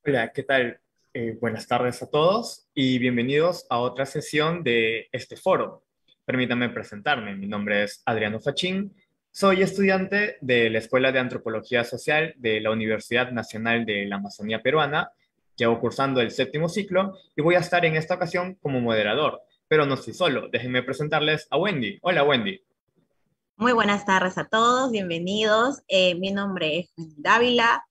Hola, ¿qué tal? Buenas tardes a todos y bienvenidos a otra sesión de este foro. Permítanme presentarme. Mi nombre es Adriano Fachín. Soy estudiante de la Escuela de Antropología Social de la Universidad Nacional de la Amazonía Peruana. Llevo cursando el séptimo ciclo y voy a estar en esta ocasión como moderador. Pero no estoy solo. Déjenme presentarles a Wendy. Hola, Wendy. Muy buenas tardes a todos, bienvenidos. Mi nombre es Wendy Dávila.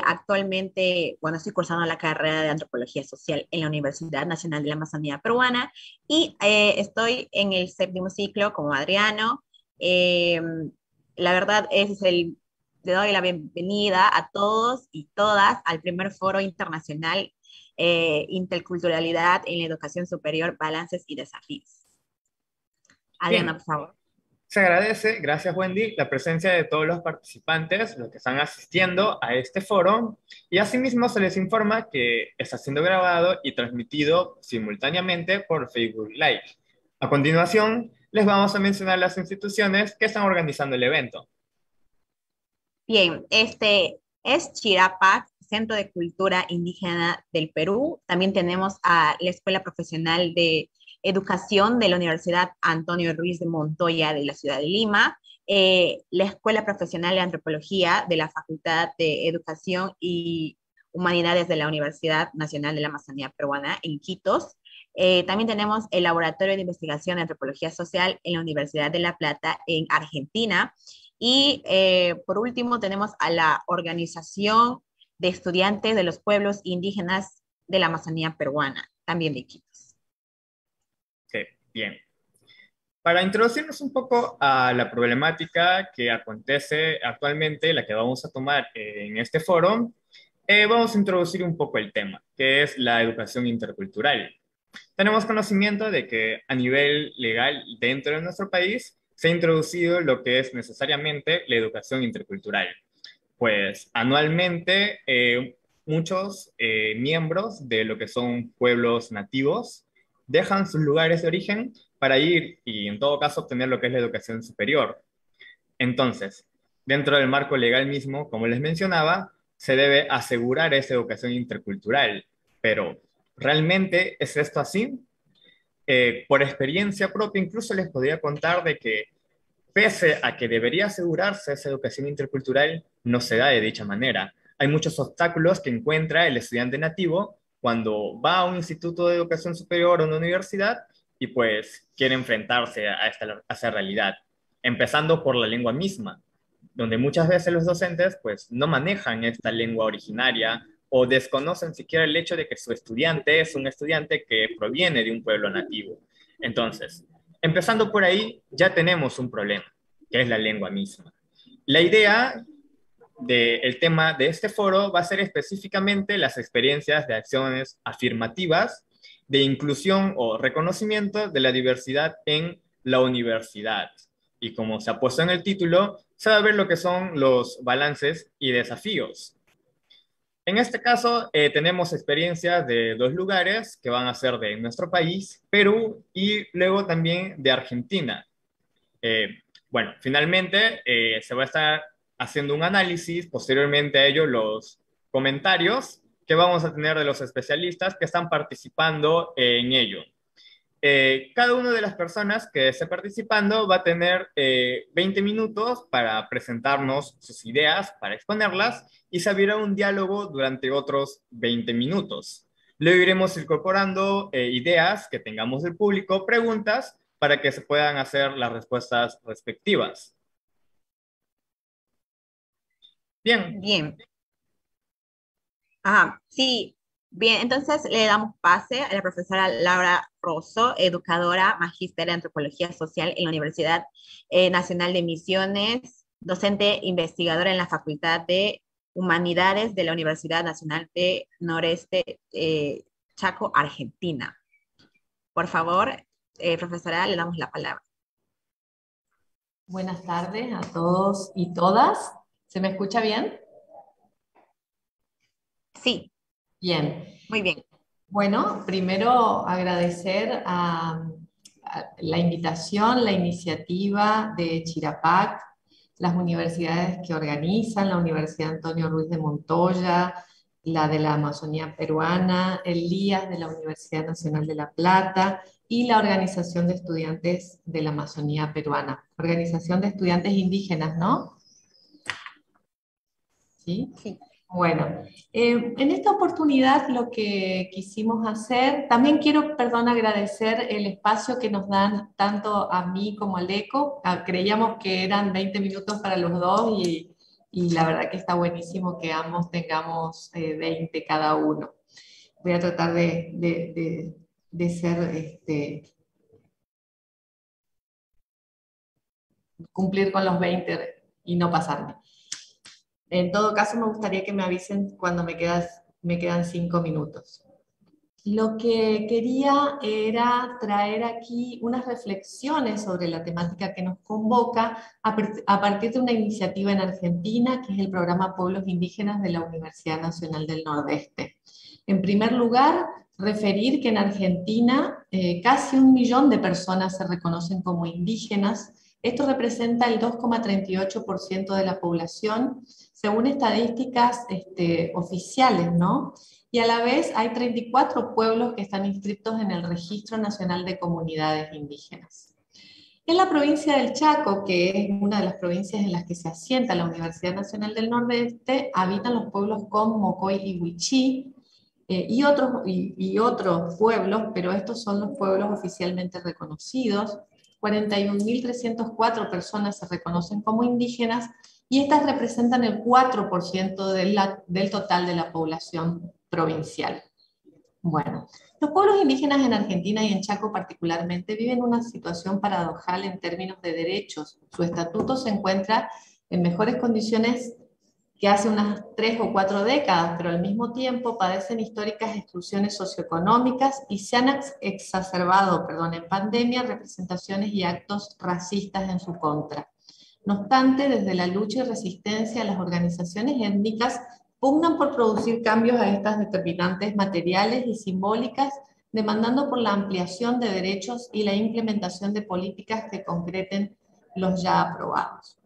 Actualmente, bueno, estoy cursando la carrera de Antropología Social en la Universidad Nacional de la Amazonía Peruana y estoy en el séptimo ciclo como Adriano. Eh, la verdad le doy la bienvenida a todos y todas al primer foro internacional Interculturalidad en la Educación Superior, Balances y Desafíos. Adriano, Bien, por favor. se agradece, gracias Wendy, la presencia de todos los participantes, los que están asistiendo a este foro, y asimismo se les informa que está siendo grabado y transmitido simultáneamente por Facebook Live. A continuación, les vamos a mencionar las instituciones que están organizando el evento. Bien, este es Chirapac, Centro de Cultura Indígena del Perú. También tenemos a la Escuela Profesional de Educación de la Universidad Antonio Ruiz de Montoya de la ciudad de Lima, la Escuela Profesional de Antropología de la Facultad de Educación y Humanidades de la Universidad Nacional de la Amazonía Peruana en Iquitos. También tenemos el Laboratorio de Investigación de Antropología Social en la Universidad de La Plata en Argentina. Y por último tenemos a la Organización de Estudiantes de los Pueblos Indígenas de la Amazonía Peruana, también de Iquitos. Sí, bien. Para introducirnos un poco a la problemática que acontece actualmente, la que vamos a tomar en este foro, vamos a introducir un poco el tema, que es la educación intercultural. Tenemos conocimiento de que a nivel legal dentro de nuestro país se ha introducido lo que es necesariamente la educación intercultural. Pues anualmente muchos miembros de lo que son pueblos nativos dejan sus lugares de origen para ir y en todo caso obtener lo que es la educación superior. Entonces, dentro del marco legal mismo, como les mencionaba, se debe asegurar esa educación intercultural. Pero, ¿realmente es esto así? Por experiencia propia, incluso les podría contar de que pese a que debería asegurarse esa educación intercultural, no se da de dicha manera. Hay muchos obstáculos que encuentra el estudiante nativo cuando va a un instituto de educación superior o una universidad y pues quiere enfrentarse a esa realidad, empezando por la lengua misma, donde muchas veces los docentes pues no manejan esta lengua originaria o desconocen siquiera el hecho de que su estudiante es un estudiante que proviene de un pueblo nativo. Entonces, empezando por ahí, ya tenemos un problema, que es la lengua misma. La idea del tema de este foro va a ser específicamente las experiencias de acciones afirmativas de inclusión o reconocimiento de la diversidad en la universidad. Y como se ha puesto en el título, se va a ver lo que son los balances y desafíos. En este caso, tenemos experiencias de dos lugares que van a ser de nuestro país, Perú, y luego también de Argentina. Eh, bueno, finalmente se va a estar haciendo un análisis, posteriormente a ello los comentarios que vamos a tener de los especialistas que están participando en ello. Cada una de las personas que esté participando va a tener 20 minutos para presentarnos sus ideas, para exponerlas, y se abrirá un diálogo durante otros 20 minutos. Luego iremos incorporando ideas que tengamos del público, preguntas, para que se puedan hacer las respuestas respectivas. Bien, Bien, ajá, sí, bien, entonces le damos pase a la profesora Laura Rosso, educadora, magíster en Antropología Social en la Universidad Nacional de Misiones, docente investigadora en la Facultad de Humanidades de la Universidad Nacional de Noreste Chaco, Argentina. Por favor, profesora, le damos la palabra. Buenas tardes a todos y todas. ¿Se me escucha bien? Sí, Bien. muy bien. Bueno, primero agradecer a la invitación, la iniciativa de Chirapac, las universidades que organizan, la Universidad Antonio Ruiz de Montoya, la de la Amazonía Peruana, el LIAS de la Universidad Nacional de La Plata y la Organización de Estudiantes de la Amazonía Peruana. Organización de Estudiantes Indígenas, ¿no? ¿Sí? Sí. Bueno, en esta oportunidad lo que quisimos hacer, también quiero, perdón, agradecer el espacio que nos dan tanto a mí como al ECO. Creíamos que eran 20 minutos para los dos y la verdad que está buenísimo que ambos tengamos 20 cada uno. Voy a tratar de ser, cumplir con los 20 y no pasarme. En todo caso, me gustaría que me avisen cuando me quedan 5 minutos. Lo que quería era traer aquí unas reflexiones sobre la temática que nos convoca a partir de una iniciativa en Argentina, que es el programa Pueblos Indígenas de la Universidad Nacional del Nordeste. En primer lugar, referir que en Argentina casi 1 millón de personas se reconocen como indígenas. Esto representa el 2,38% de la población, según estadísticas oficiales, ¿no? Y a la vez hay 34 pueblos que están inscritos en el Registro Nacional de Comunidades Indígenas. En la provincia del Chaco, que es una de las provincias en las que se asienta la Universidad Nacional del Nordeste, habitan los pueblos Com, Mocoy y Huichí, y otros pueblos, pero estos son los pueblos oficialmente reconocidos. 41.304 personas se reconocen como indígenas y estas representan el 4% del total de la población provincial. Bueno, los pueblos indígenas en Argentina y en Chaco particularmente viven una situación paradojal en términos de derechos. Su estatuto se encuentra en mejores condiciones que hace unas 3 o 4 décadas, pero al mismo tiempo padecen históricas exclusiones socioeconómicas y se han exacerbado, en pandemia, representaciones y actos racistas en su contra. No obstante, desde la lucha y resistencia, las organizaciones étnicas pugnan por producir cambios a estas determinantes materiales y simbólicas, demandando por la ampliación de derechos y la implementación de políticas que concreten los ya aprobados.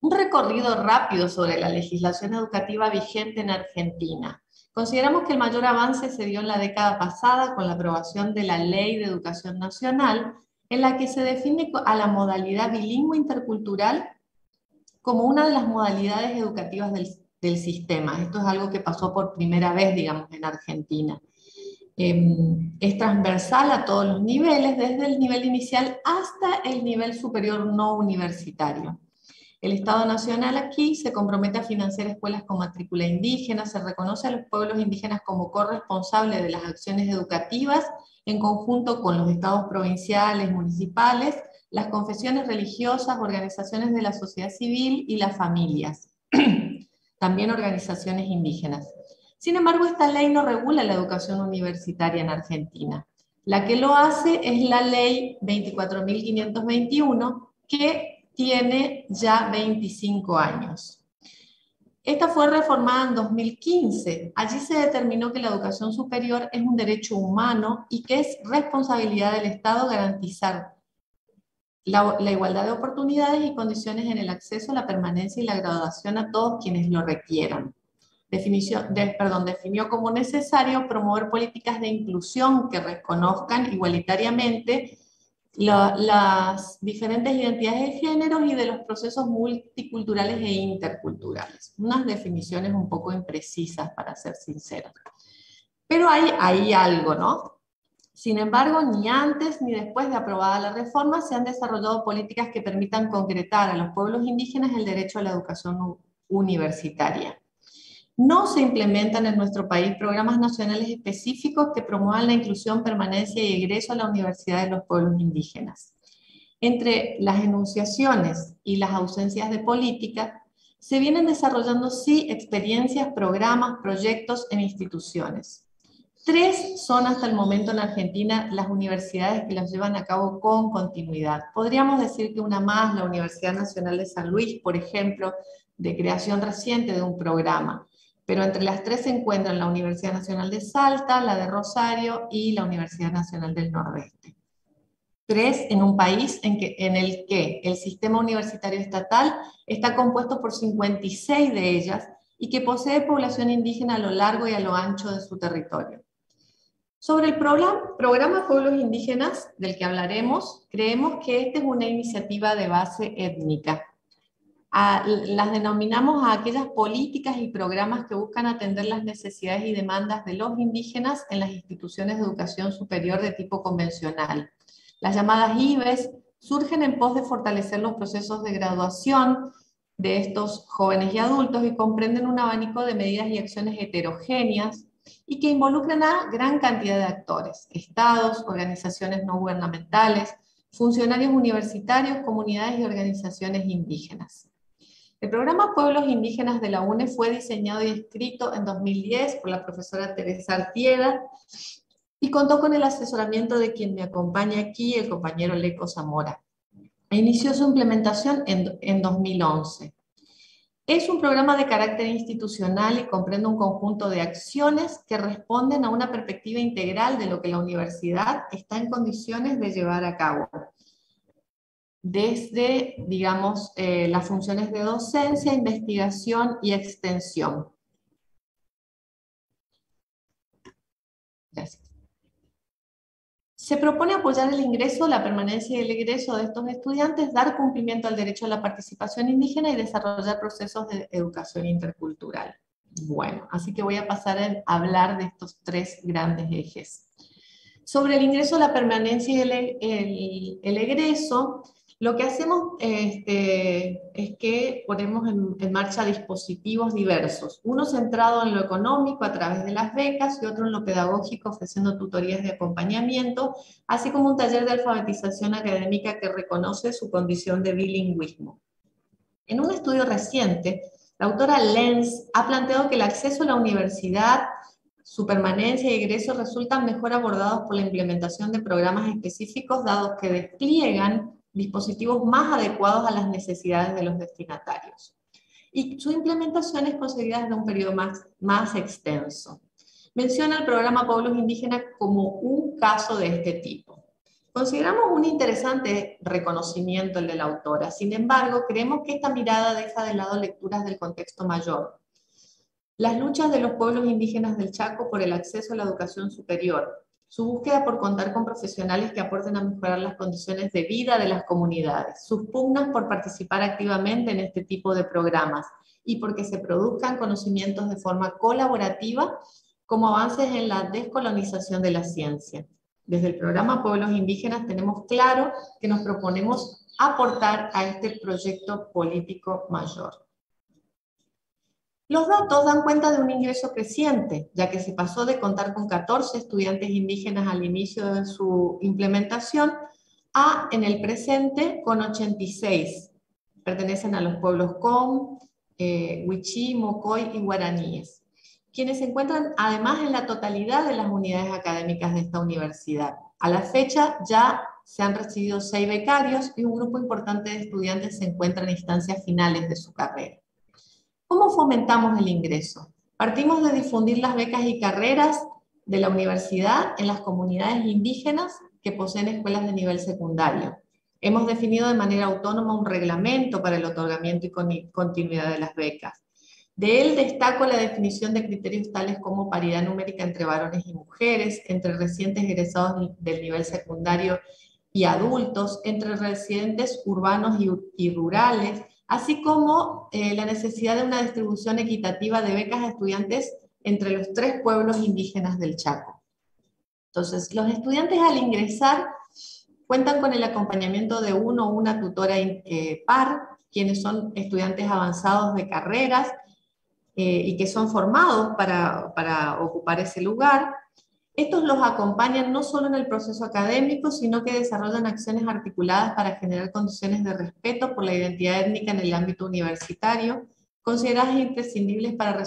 Un recorrido rápido sobre la legislación educativa vigente en Argentina. Consideramos que el mayor avance se dio en la década pasada con la aprobación de la Ley de Educación Nacional, en la que se define a la modalidad bilingüe intercultural como una de las modalidades educativas del sistema. Esto es algo que pasó por primera vez, digamos, en Argentina. Es transversal a todos los niveles, desde el nivel inicial hasta el nivel superior no universitario. El Estado Nacional aquí se compromete a financiar escuelas con matrícula indígena, se reconoce a los pueblos indígenas como corresponsables de las acciones educativas en conjunto con los estados provinciales, municipales, las confesiones religiosas, organizaciones de la sociedad civil y las familias, también organizaciones indígenas. Sin embargo, esta ley no regula la educación universitaria en Argentina. La que lo hace es la ley 24.521, que tiene ya 25 años. Esta fue reformada en 2015. Allí se determinó que la educación superior es un derecho humano y que es responsabilidad del Estado garantizar la igualdad de oportunidades y condiciones en el acceso, la permanencia y la graduación a todos quienes lo requieran. Definió como necesario promover políticas de inclusión que reconozcan igualitariamente las diferentes identidades de género y de los procesos multiculturales e interculturales. Unas definiciones un poco imprecisas, para ser sinceros. Pero hay algo, ¿no? Sin embargo, ni antes ni después de aprobada la reforma se han desarrollado políticas que permitan concretar a los pueblos indígenas el derecho a la educación universitaria. No se implementan en nuestro país programas nacionales específicos que promuevan la inclusión, permanencia y egreso a la universidad de los pueblos indígenas. Entre las enunciaciones y las ausencias de política, se vienen desarrollando sí experiencias, programas, proyectos en instituciones. 3 son hasta el momento en Argentina las universidades que las llevan a cabo con continuidad. Podríamos decir que una más, la Universidad Nacional de San Luis, por ejemplo, de creación reciente de un programa. Pero entre las 3 se encuentran la Universidad Nacional de Salta, la de Rosario y la Universidad Nacional del Nordeste. 3 en un país en el que el sistema universitario estatal está compuesto por 56 de ellas, y que posee población indígena a lo largo y a lo ancho de su territorio. Sobre el programa Pueblos Indígenas, del que hablaremos, creemos que esta es una iniciativa de base étnica. Las denominamos a aquellas políticas y programas que buscan atender las necesidades y demandas de los indígenas en las instituciones de educación superior de tipo convencional. Las llamadas IBES surgen en pos de fortalecer los procesos de graduación de estos jóvenes y adultos y comprenden un abanico de medidas y acciones heterogéneas y que involucran a gran cantidad de actores, estados, organizaciones no gubernamentales, funcionarios universitarios, comunidades y organizaciones indígenas. El programa Pueblos Indígenas de la UNE fue diseñado y escrito en 2010 por la profesora Teresa Artieda y contó con el asesoramiento de quien me acompaña aquí, el compañero Leco Zamora. Inició su implementación en 2011. Es un programa de carácter institucional y comprende un conjunto de acciones que responden a una perspectiva integral de lo que la universidad está en condiciones de llevar a cabo. Desde, digamos, las funciones de docencia, investigación y extensión. Gracias. Se propone apoyar el ingreso, la permanencia y el egreso de estos estudiantes, dar cumplimiento al derecho a la participación indígena y desarrollar procesos de educación intercultural. Bueno, así que voy a pasar a hablar de estos tres grandes ejes. Sobre el ingreso, la permanencia y el egreso, lo que hacemos es que ponemos en marcha dispositivos diversos, uno centrado en lo económico a través de las becas y otro en lo pedagógico ofreciendo tutorías de acompañamiento, así como un taller de alfabetización académica que reconoce su condición de bilingüismo. En un estudio reciente, la autora Lenz ha planteado que el acceso a la universidad, su permanencia y egreso resultan mejor abordados por la implementación de programas específicos dados que despliegan dispositivos más adecuados a las necesidades de los destinatarios. Y su implementación es concebida desde un periodo más extenso. Menciona el programa Pueblos Indígenas como un caso de este tipo. Consideramos un interesante reconocimiento el de la autora, sin embargo, creemos que esta mirada deja de lado lecturas del contexto mayor. Las luchas de los pueblos indígenas del Chaco por el acceso a la educación superior, su búsqueda por contar con profesionales que aporten a mejorar las condiciones de vida de las comunidades, sus pugnas por participar activamente en este tipo de programas y porque se produzcan conocimientos de forma colaborativa como avances en la descolonización de la ciencia. Desde el programa Pueblos Indígenas tenemos claro que nos proponemos aportar a este proyecto político mayor. Los datos dan cuenta de un ingreso creciente, ya que se pasó de contar con 14 estudiantes indígenas al inicio de su implementación a, en el presente, con 86. Pertenecen a los pueblos Com, Wichí, Mocoy y guaraníes, quienes se encuentran además en la totalidad de las unidades académicas de esta universidad. A la fecha ya se han recibido 6 becarios y un grupo importante de estudiantes se encuentra en instancias finales de su carrera. ¿Cómo fomentamos el ingreso? Partimos de difundir las becas y carreras de la universidad en las comunidades indígenas que poseen escuelas de nivel secundario. Hemos definido de manera autónoma un reglamento para el otorgamiento y continuidad de las becas. De él destaco la definición de criterios tales como paridad numérica entre varones y mujeres, entre recientes egresados del nivel secundario y adultos, entre residentes urbanos y rurales, así como la necesidad de una distribución equitativa de becas a estudiantes entre los 3 pueblos indígenas del Chaco. Entonces, los estudiantes al ingresar cuentan con el acompañamiento de uno o una tutora par, quienes son estudiantes avanzados de carreras y que son formados para ocupar ese lugar. Estos los acompañan no solo en el proceso académico, sino que desarrollan acciones articuladas para generar condiciones de respeto por la identidad étnica en el ámbito universitario, consideradas imprescindibles para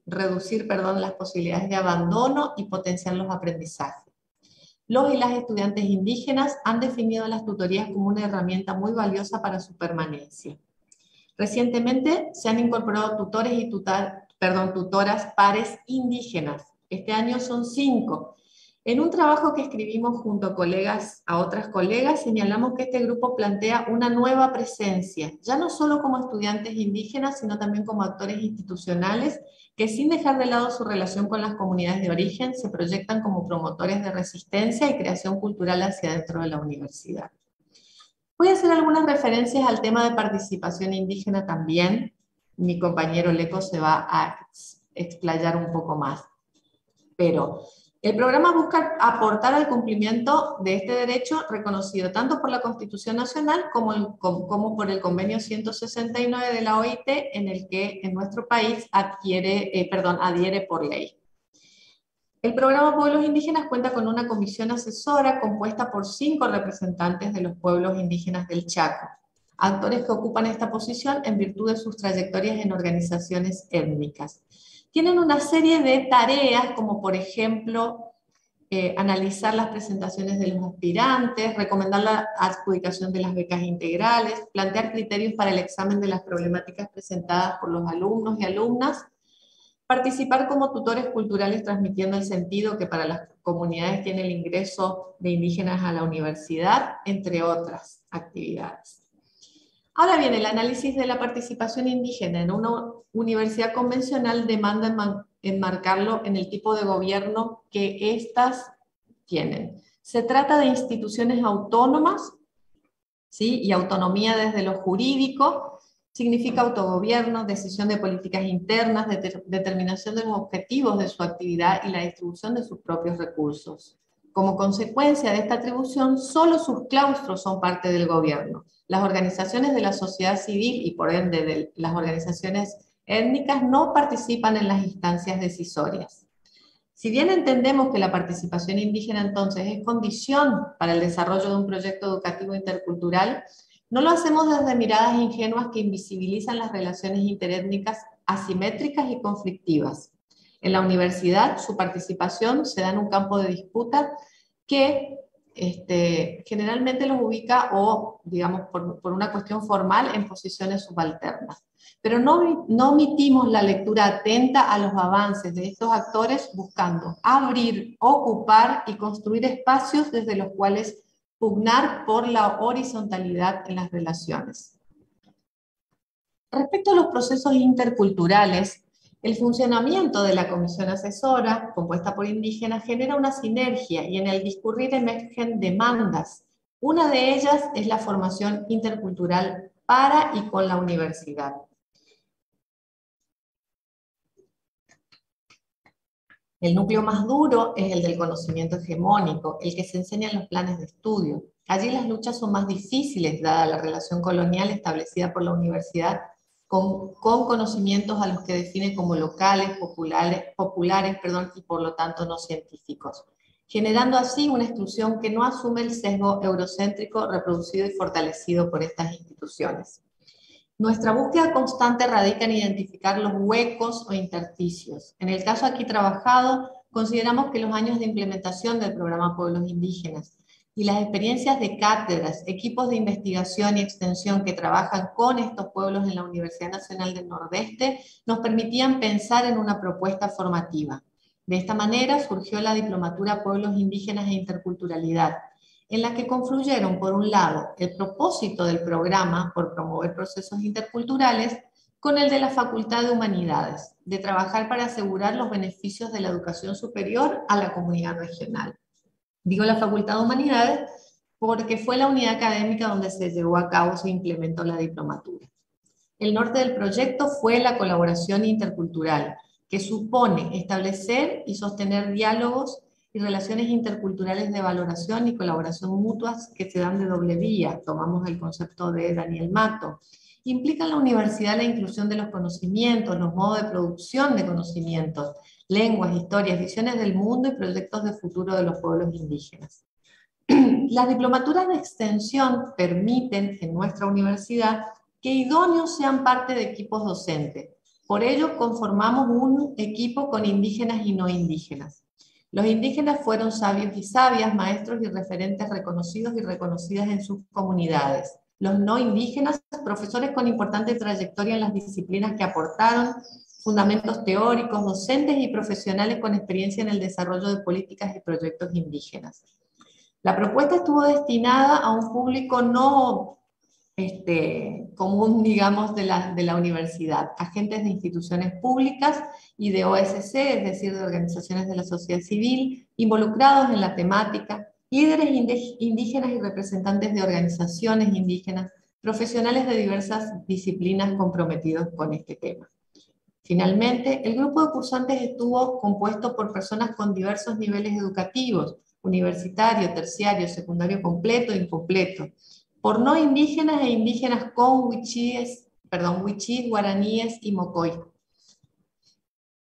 reducir las posibilidades de abandono y potenciar los aprendizajes. Los y las estudiantes indígenas han definido las tutorías como una herramienta muy valiosa para su permanencia. Recientemente se han incorporado tutores y tutoras pares indígenas. Este año son 5. En un trabajo que escribimos junto a otras colegas, señalamos que este grupo plantea una nueva presencia, ya no solo como estudiantes indígenas, sino también como actores institucionales, que sin dejar de lado su relación con las comunidades de origen, se proyectan como promotores de resistencia y creación cultural hacia dentro de la universidad. Voy a hacer algunas referencias al tema de participación indígena también. Mi compañero Leco se va a explayar un poco más. Pero el programa busca aportar al cumplimiento de este derecho reconocido tanto por la Constitución Nacional como por el Convenio 169 de la OIT, en el que en nuestro país adhiere por ley. El programa Pueblos Indígenas cuenta con una comisión asesora compuesta por 5 representantes de los pueblos indígenas del Chaco, actores que ocupan esta posición en virtud de sus trayectorias en organizaciones étnicas. Tienen una serie de tareas, como por ejemplo, analizar las presentaciones de los aspirantes, recomendar la adjudicación de las becas integrales, plantear criterios para el examen de las problemáticas presentadas por los alumnos y alumnas, participar como tutores culturales transmitiendo el sentido que para las comunidades tiene el ingreso de indígenas a la universidad, entre otras actividades. Ahora bien, el análisis de la participación indígena en una universidad convencional demanda enmarcarlo en el tipo de gobierno que éstas tienen. Se trata de instituciones autónomas, ¿sí? Y autonomía desde lo jurídico, significa autogobierno, decisión de políticas internas, determinación de los objetivos de su actividad y la distribución de sus propios recursos. Como consecuencia de esta atribución, solo sus claustros son parte del gobierno. Las organizaciones de la sociedad civil y por ende de las organizaciones étnicas no participan en las instancias decisorias. Si bien entendemos que la participación indígena entonces es condición para el desarrollo de un proyecto educativo intercultural, no lo hacemos desde miradas ingenuas que invisibilizan las relaciones interétnicas asimétricas y conflictivas. En la universidad, su participación se da en un campo de disputa que generalmente los ubica, o digamos por una cuestión formal, en posiciones subalternas. Pero no omitimos la lectura atenta a los avances de estos actores buscando abrir, ocupar y construir espacios desde los cuales pugnar por la horizontalidad en las relaciones. Respecto a los procesos interculturales, el funcionamiento de la comisión asesora, compuesta por indígenas, genera una sinergia y en el discurrir emergen demandas. Una de ellas es la formación intercultural para y con la universidad. El núcleo más duro es el del conocimiento hegemónico, el que se enseña en los planes de estudio. Allí las luchas son más difíciles, dada la relación colonial establecida por la universidad con conocimientos a los que define como locales, populares, y por lo tanto no científicos, generando así una exclusión que no asume el sesgo eurocéntrico reproducido y fortalecido por estas instituciones. Nuestra búsqueda constante radica en identificar los huecos o intersticios. En el caso aquí trabajado, consideramos que los años de implementación del programa Pueblos Indígenas y las experiencias de cátedras, equipos de investigación y extensión que trabajan con estos pueblos en la Universidad Nacional del Nordeste nos permitían pensar en una propuesta formativa. De esta manera surgió la Diplomatura Pueblos Indígenas e Interculturalidad, en la que confluyeron, por un lado, el propósito del programa por promover procesos interculturales con el de la Facultad de Humanidades, de trabajar para asegurar los beneficios de la educación superior a la comunidad regional. Digo la Facultad de Humanidades porque fue la unidad académica donde se llevó a cabo, se implementó la diplomatura. El norte del proyecto fue la colaboración intercultural, que supone establecer y sostener diálogos y relaciones interculturales de valoración y colaboración mutuas que se dan de doble vía. Tomamos el concepto de Daniel Mato. Implica en la universidad la inclusión de los conocimientos, los modos de producción de conocimientos, lenguas, historias, visiones del mundo y proyectos de futuro de los pueblos indígenas. Las diplomaturas de extensión permiten en nuestra universidad que idóneos sean parte de equipos docentes. Por ello conformamos un equipo con indígenas y no indígenas. Los indígenas fueron sabios y sabias, maestros y referentes reconocidos y reconocidas en sus comunidades. Los no indígenas, profesores con importante trayectoria en las disciplinas que aportaron, fundamentos teóricos, docentes y profesionales con experiencia en el desarrollo de políticas y proyectos indígenas. La propuesta estuvo destinada a un público no común, digamos, de la universidad, agentes de instituciones públicas y de OSC, es decir, de organizaciones de la sociedad civil, involucrados en la temática, líderes indígenas y representantes de organizaciones indígenas, profesionales de diversas disciplinas comprometidos con este tema. Finalmente, el grupo de cursantes estuvo compuesto por personas con diversos niveles educativos, universitario, terciario, secundario completo e incompleto, por no indígenas e indígenas con wichís, guaraníes y mocoy.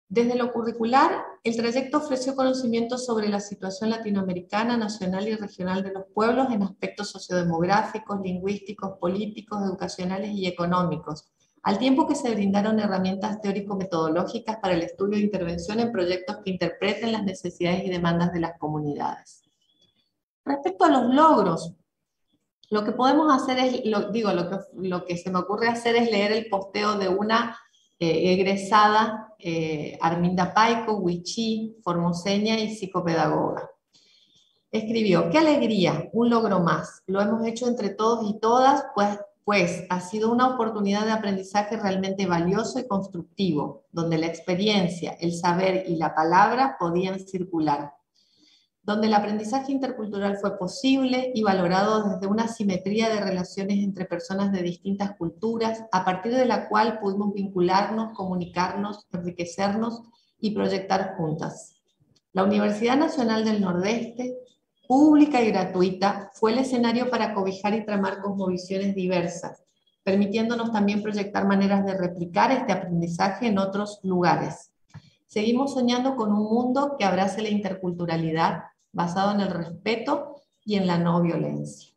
Desde lo curricular, el trayecto ofreció conocimientos sobre la situación latinoamericana, nacional y regional de los pueblos en aspectos sociodemográficos, lingüísticos, políticos, educacionales y económicos, al tiempo que se brindaron herramientas teórico-metodológicas para el estudio e intervención en proyectos que interpreten las necesidades y demandas de las comunidades. Respecto a los logros, lo que podemos hacer es, lo que se me ocurre hacer es leer el posteo de una egresada, Arminda Paico, wichí, formoseña y psicopedagoga. Escribió: "Qué alegría, un logro más. Lo hemos hecho entre todos y todas, pues ha sido una oportunidad de aprendizaje realmente valioso y constructivo, donde la experiencia, el saber y la palabra podían circular, donde el aprendizaje intercultural fue posible y valorado desde una simetría de relaciones entre personas de distintas culturas, a partir de la cual pudimos vincularnos, comunicarnos, enriquecernos y proyectar juntas. La Universidad Nacional del Nordeste, pública y gratuita, fue el escenario para cobijar y tramar cosmovisiones diversas, permitiéndonos también proyectar maneras de replicar este aprendizaje en otros lugares. Seguimos soñando con un mundo que abrace la interculturalidad, basado en el respeto y en la no violencia".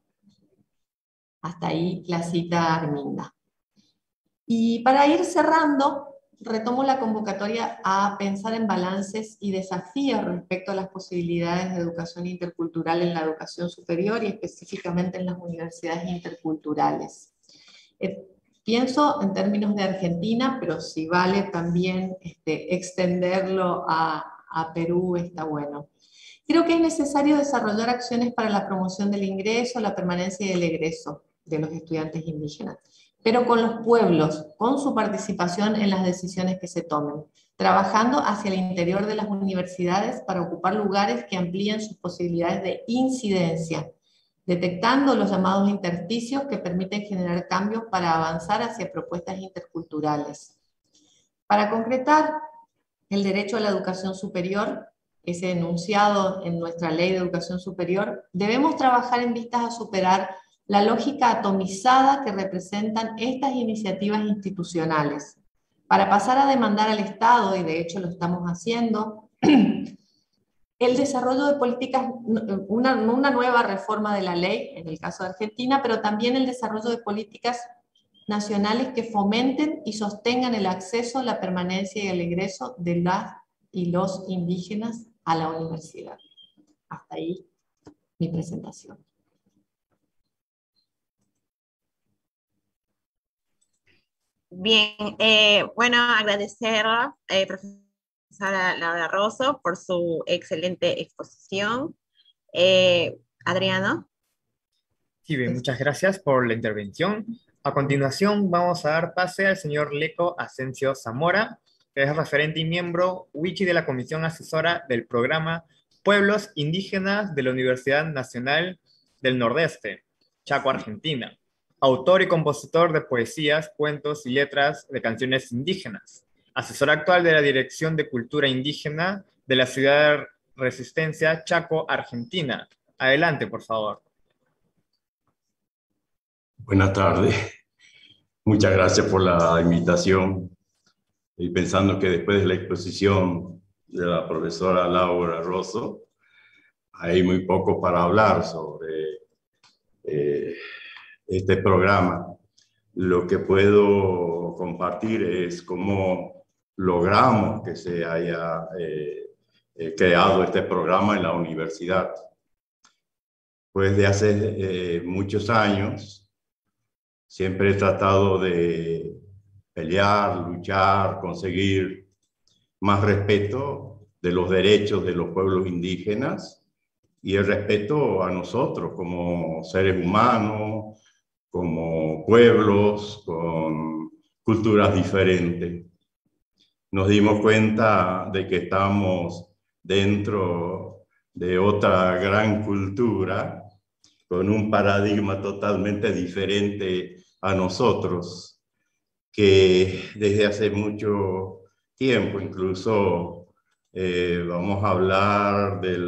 Hasta ahí la cita Arminda. Y para ir cerrando, retomo la convocatoria a pensar en balances y desafíos respecto a las posibilidades de educación intercultural en la educación superior y específicamente en las universidades interculturales. Pienso en términos de Argentina, pero si vale también extenderlo a Perú, está bueno. Creo que es necesario desarrollar acciones para la promoción del ingreso, la permanencia y el egreso de los estudiantes indígenas, pero con los pueblos, con su participación en las decisiones que se tomen, trabajando hacia el interior de las universidades para ocupar lugares que amplíen sus posibilidades de incidencia, detectando los llamados intersticios que permiten generar cambios para avanzar hacia propuestas interculturales. Para concretar el derecho a la educación superior, ese enunciado en nuestra Ley de Educación Superior, debemos trabajar en vistas a superar la lógica atomizada que representan estas iniciativas institucionales, para pasar a demandar al Estado, y de hecho lo estamos haciendo, el desarrollo de políticas, una nueva reforma de la ley, en el caso de Argentina, pero también el desarrollo de políticas nacionales que fomenten y sostengan el acceso, la permanencia y el ingreso de las y los indígenas a la universidad. Hasta ahí mi presentación. Bien, bueno, agradecer, profesora Laura Rosso, por su excelente exposición. Adriano. Sí, bien, muchas gracias por la intervención. A continuación, vamos a dar pase al señor Leco Asensio Zamora, que es referente y miembro wichí de la Comisión Asesora del Programa Pueblos Indígenas de la Universidad Nacional del Nordeste, Chaco, Argentina. Autor y compositor de poesías, cuentos y letras de canciones indígenas. Asesor actual de la Dirección de Cultura Indígena de la Ciudad de Resistencia, Chaco, Argentina. Adelante, por favor. Buenas tardes. Muchas gracias por la invitación. Y pensando que después de la exposición de la profesora Laura Rosso, hay muy poco para hablar sobre este programa. Lo que puedo compartir es cómo logramos que se haya creado este programa en la universidad. Pues de hace muchos años siempre he tratado de pelear, luchar, conseguir más respeto de los derechos de los pueblos indígenas y el respeto a nosotros como seres humanos, como pueblos con culturas diferentes. Nos dimos cuenta de que estamos dentro de otra gran cultura con un paradigma totalmente diferente a nosotros, que desde hace mucho tiempo, incluso vamos a hablar de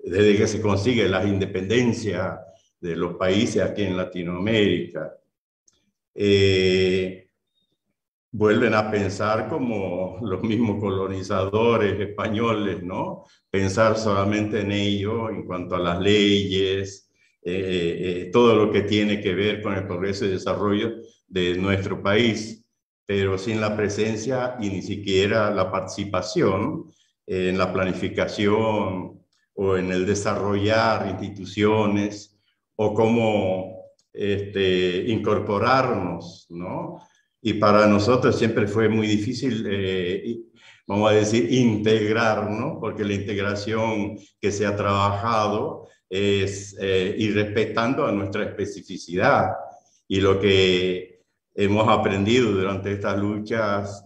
desde que se consigue la independencia de los países aquí en Latinoamérica, vuelven a pensar como los mismos colonizadores españoles, ¿no? Pensar solamente en ello en cuanto a las leyes, todo lo que tiene que ver con el progreso y desarrollo de nuestro país, pero sin la presencia y ni siquiera la participación en la planificación o en el desarrollar instituciones o cómo incorporarnos, ¿no? Y para nosotros siempre fue muy difícil, vamos a decir, integrarnos, porque la integración que se ha trabajado es ir respetando a nuestra especificidad. Y lo que hemos aprendido durante estas luchas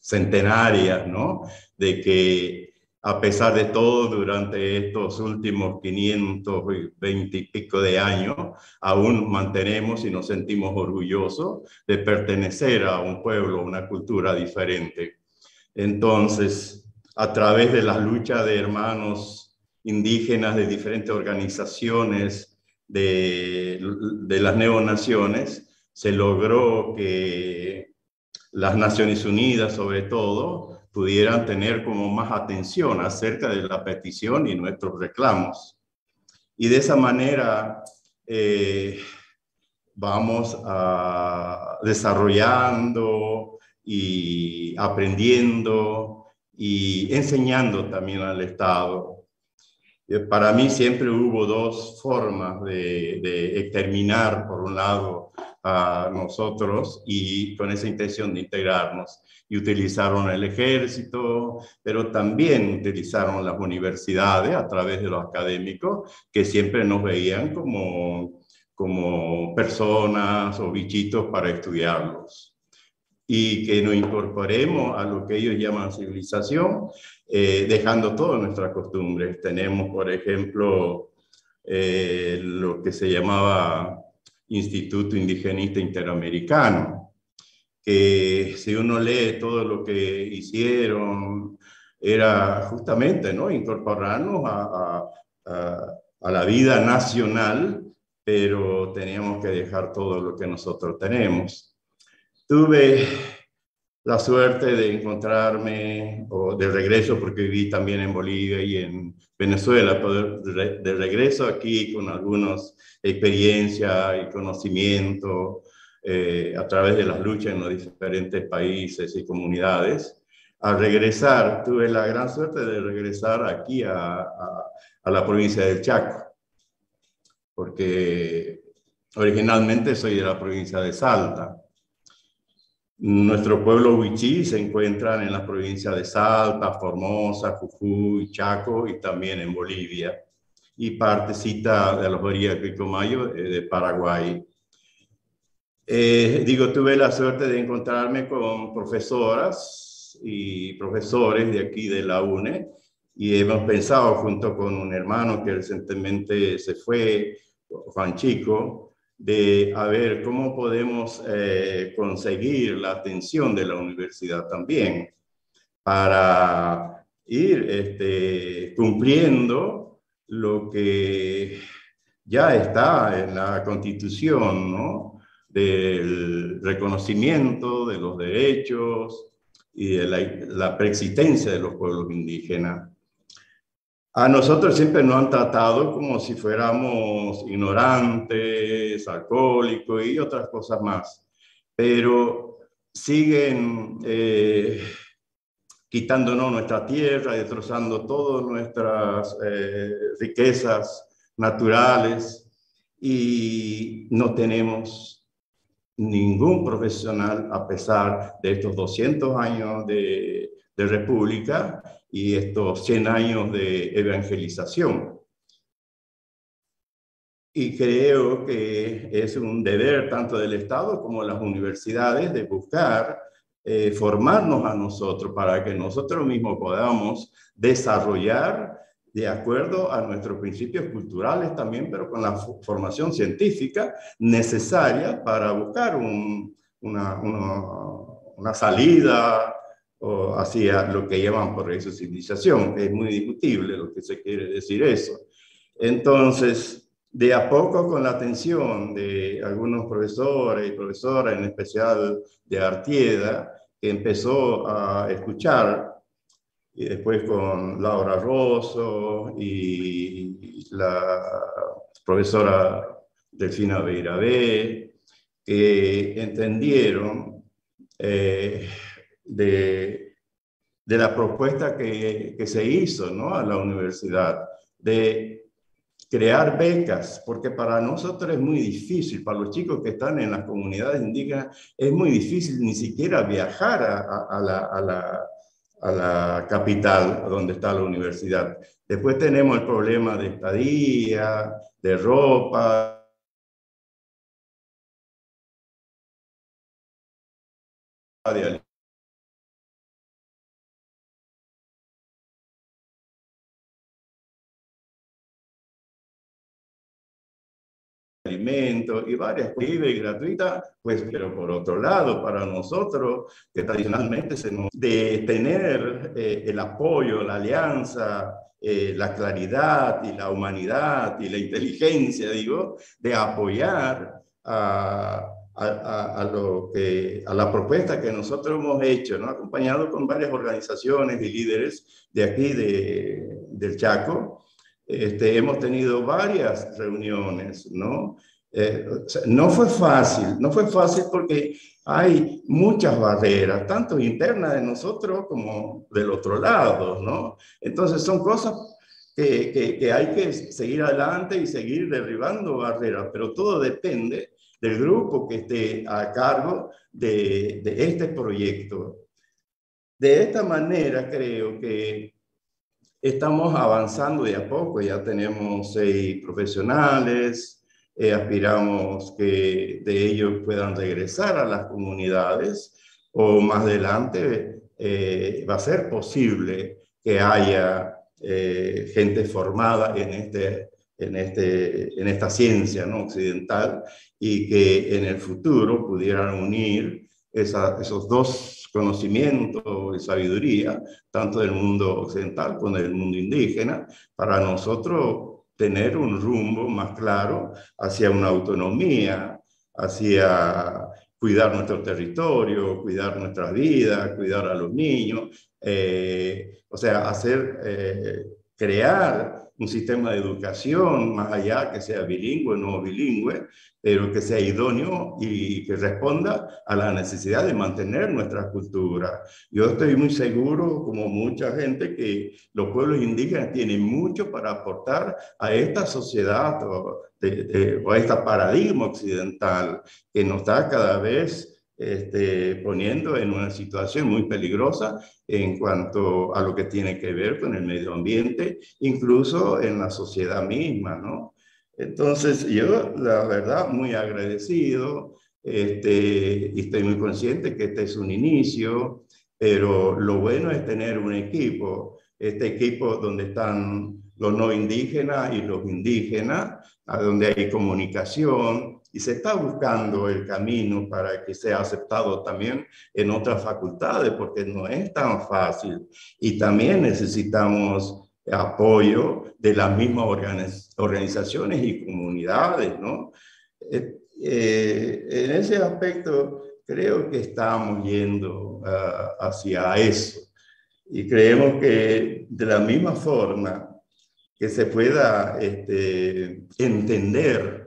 centenarias, ¿no? De que a pesar de todo, durante estos últimos 520 y pico de años, aún mantenemos y nos sentimos orgullosos de pertenecer a un pueblo, a una cultura diferente. Entonces, a través de las luchas de hermanos indígenas de diferentes organizaciones de las neonaciones, se logró que las Naciones Unidas, sobre todo, pudieran tener como más atención acerca de la petición y nuestros reclamos. Y de esa manera vamos desarrollando y aprendiendo y enseñando también al Estado. Para mí siempre hubo dos formas de exterminar, por un lado, a nosotros y con esa intención de integrarnos. Y utilizaron el ejército, pero también utilizaron las universidades a través de los académicos que siempre nos veían como personas o bichitos para estudiarlos. Y que nos incorporemos a lo que ellos llaman civilización, dejando todas nuestras costumbres. Tenemos, por ejemplo, lo que se llamaba Instituto Indigenista Interamericano, que si uno lee todo lo que hicieron, era justamente, ¿no?, incorporarnos a la vida nacional, pero teníamos que dejar todo lo que nosotros tenemos. Tuve la suerte de encontrarme, o de regreso, porque viví también en Bolivia y en Venezuela, pero de regreso aquí con algunas experiencias y conocimiento a través de las luchas en los diferentes países y comunidades. Al regresar, tuve la gran suerte de regresar aquí a la provincia del Chaco, porque originalmente soy de la provincia de Salta. Nuestro pueblo Wichí se encuentra en la provincia de Salta, Formosa, Jujuy, Chaco y también en Bolivia. Y partecita de los orillas del Pilcomayo de Paraguay. Tuve la suerte de encontrarme con profesoras y profesores de aquí de la UNE y hemos pensado junto con un hermano que recientemente se fue, Juan Chico, de a ver cómo podemos conseguir la atención de la universidad también para ir cumpliendo lo que ya está en la Constitución, ¿no?, del reconocimiento de los derechos y de la preexistencia de los pueblos indígenas. A nosotros siempre nos han tratado como si fuéramos ignorantes, alcohólicos y otras cosas más, pero siguen quitándonos nuestra tierra, destrozando todas nuestras riquezas naturales y no tenemos ningún profesional, a pesar de estos 200 años de república y estos 100 años de evangelización. Y creo que es un deber tanto del Estado como de las universidades de buscar formarnos a nosotros para que nosotros mismos podamos desarrollar de acuerdo a nuestros principios culturales también, pero con la formación científica necesaria para buscar una salida o hacia lo que llaman progreso y civilización. Es muy discutible lo que se quiere decir eso. Entonces, de a poco, con la atención de algunos profesores y profesoras, en especial de Artieda, que empezó a escuchar, y después con Laura Rosso y la profesora Delfina Beirabé, que entendieron de la propuesta que se hizo, ¿no?, a la universidad, de crear becas, porque para nosotros es muy difícil, para los chicos que están en las comunidades indígenas, es muy difícil ni siquiera viajar a la capital donde está la universidad. Después tenemos el problema de estadía, de ropa, de alimentos y varias libre y gratuita, pues, pero por otro lado, para nosotros, que tradicionalmente se nos de tener el apoyo, la alianza, la claridad y la humanidad y la inteligencia, digo, de apoyar a la propuesta que nosotros hemos hecho, ¿no?, acompañado con varias organizaciones y líderes de aquí del Chaco. Hemos tenido varias reuniones, ¿no? O sea, no fue fácil porque hay muchas barreras, tanto internas de nosotros como del otro lado, ¿no? Entonces son cosas que hay que seguir adelante y seguir derribando barreras, pero todo depende del grupo que esté a cargo de este proyecto. De esta manera creo que estamos avanzando de a poco, ya tenemos 6 profesionales, aspiramos que de ellos puedan regresar a las comunidades o más adelante va a ser posible que haya gente formada en esta ciencia, ¿no?, occidental, y que en el futuro pudieran unir esos dos conocimientos y sabiduría, tanto del mundo occidental como del mundo indígena, para nosotros tener un rumbo más claro hacia una autonomía, hacia cuidar nuestro territorio, cuidar nuestras vidas, cuidar a los niños, o sea, crear un sistema de educación más allá que sea bilingüe o no bilingüe, pero que sea idóneo y que responda a la necesidad de mantener nuestra cultura. Yo estoy muy seguro, como mucha gente, que los pueblos indígenas tienen mucho para aportar a esta sociedad o a este paradigma occidental que nos está cada vez poniendo en una situación muy peligrosa en cuanto a lo que tiene que ver con el medio ambiente, incluso en la sociedad misma, ¿no? Entonces, yo, la verdad, muy agradecido, y estoy muy consciente que este es un inicio, pero lo bueno es tener un equipo, este equipo donde están los no indígenas y los indígenas, a donde hay comunicación, y se está buscando el camino para que sea aceptado también en otras facultades, porque no es tan fácil. Y también necesitamos apoyo de las mismas organizaciones y comunidades, ¿no? En ese aspecto creo que estamos yendo hacia eso. Y creemos que de la misma forma que se pueda entender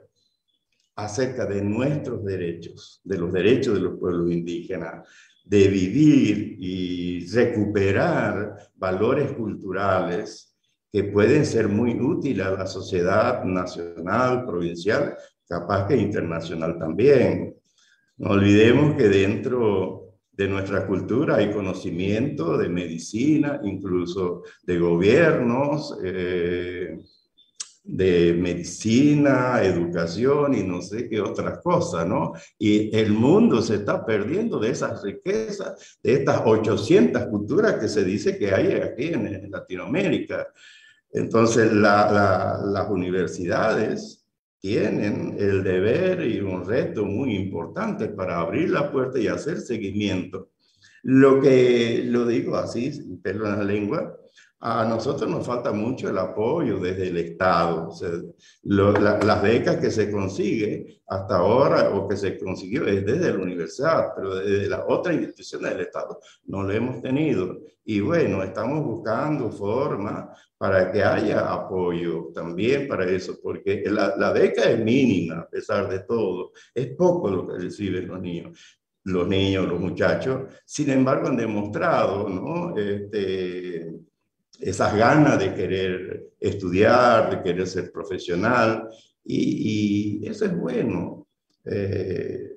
acerca de nuestros derechos, de los derechos de los pueblos indígenas, de vivir y recuperar valores culturales que pueden ser muy útiles a la sociedad nacional, provincial, capaz que internacional también. No olvidemos que dentro de nuestra cultura hay conocimiento de medicina, incluso de gobiernos, de medicina, educación y no sé qué otras cosas, ¿no? Y el mundo se está perdiendo de esas riquezas, de estas 800 culturas que se dice que hay aquí en Latinoamérica. Entonces, las universidades tienen el deber y un reto muy importante para abrir la puerta y hacer seguimiento. Lo que lo digo así, pelo en la lengua, a nosotros nos falta mucho el apoyo desde el Estado. O sea, las becas que se consigue hasta ahora o que se consiguió es desde la universidad, pero desde las otras instituciones del Estado no lo hemos tenido. Y bueno, estamos buscando formas para que haya apoyo también para eso, porque la beca es mínima a pesar de todo. Es poco lo que reciben los niños. Los niños, los muchachos, sin embargo, han demostrado, ¿no? Esas ganas de querer estudiar, de querer ser profesional, y eso es bueno.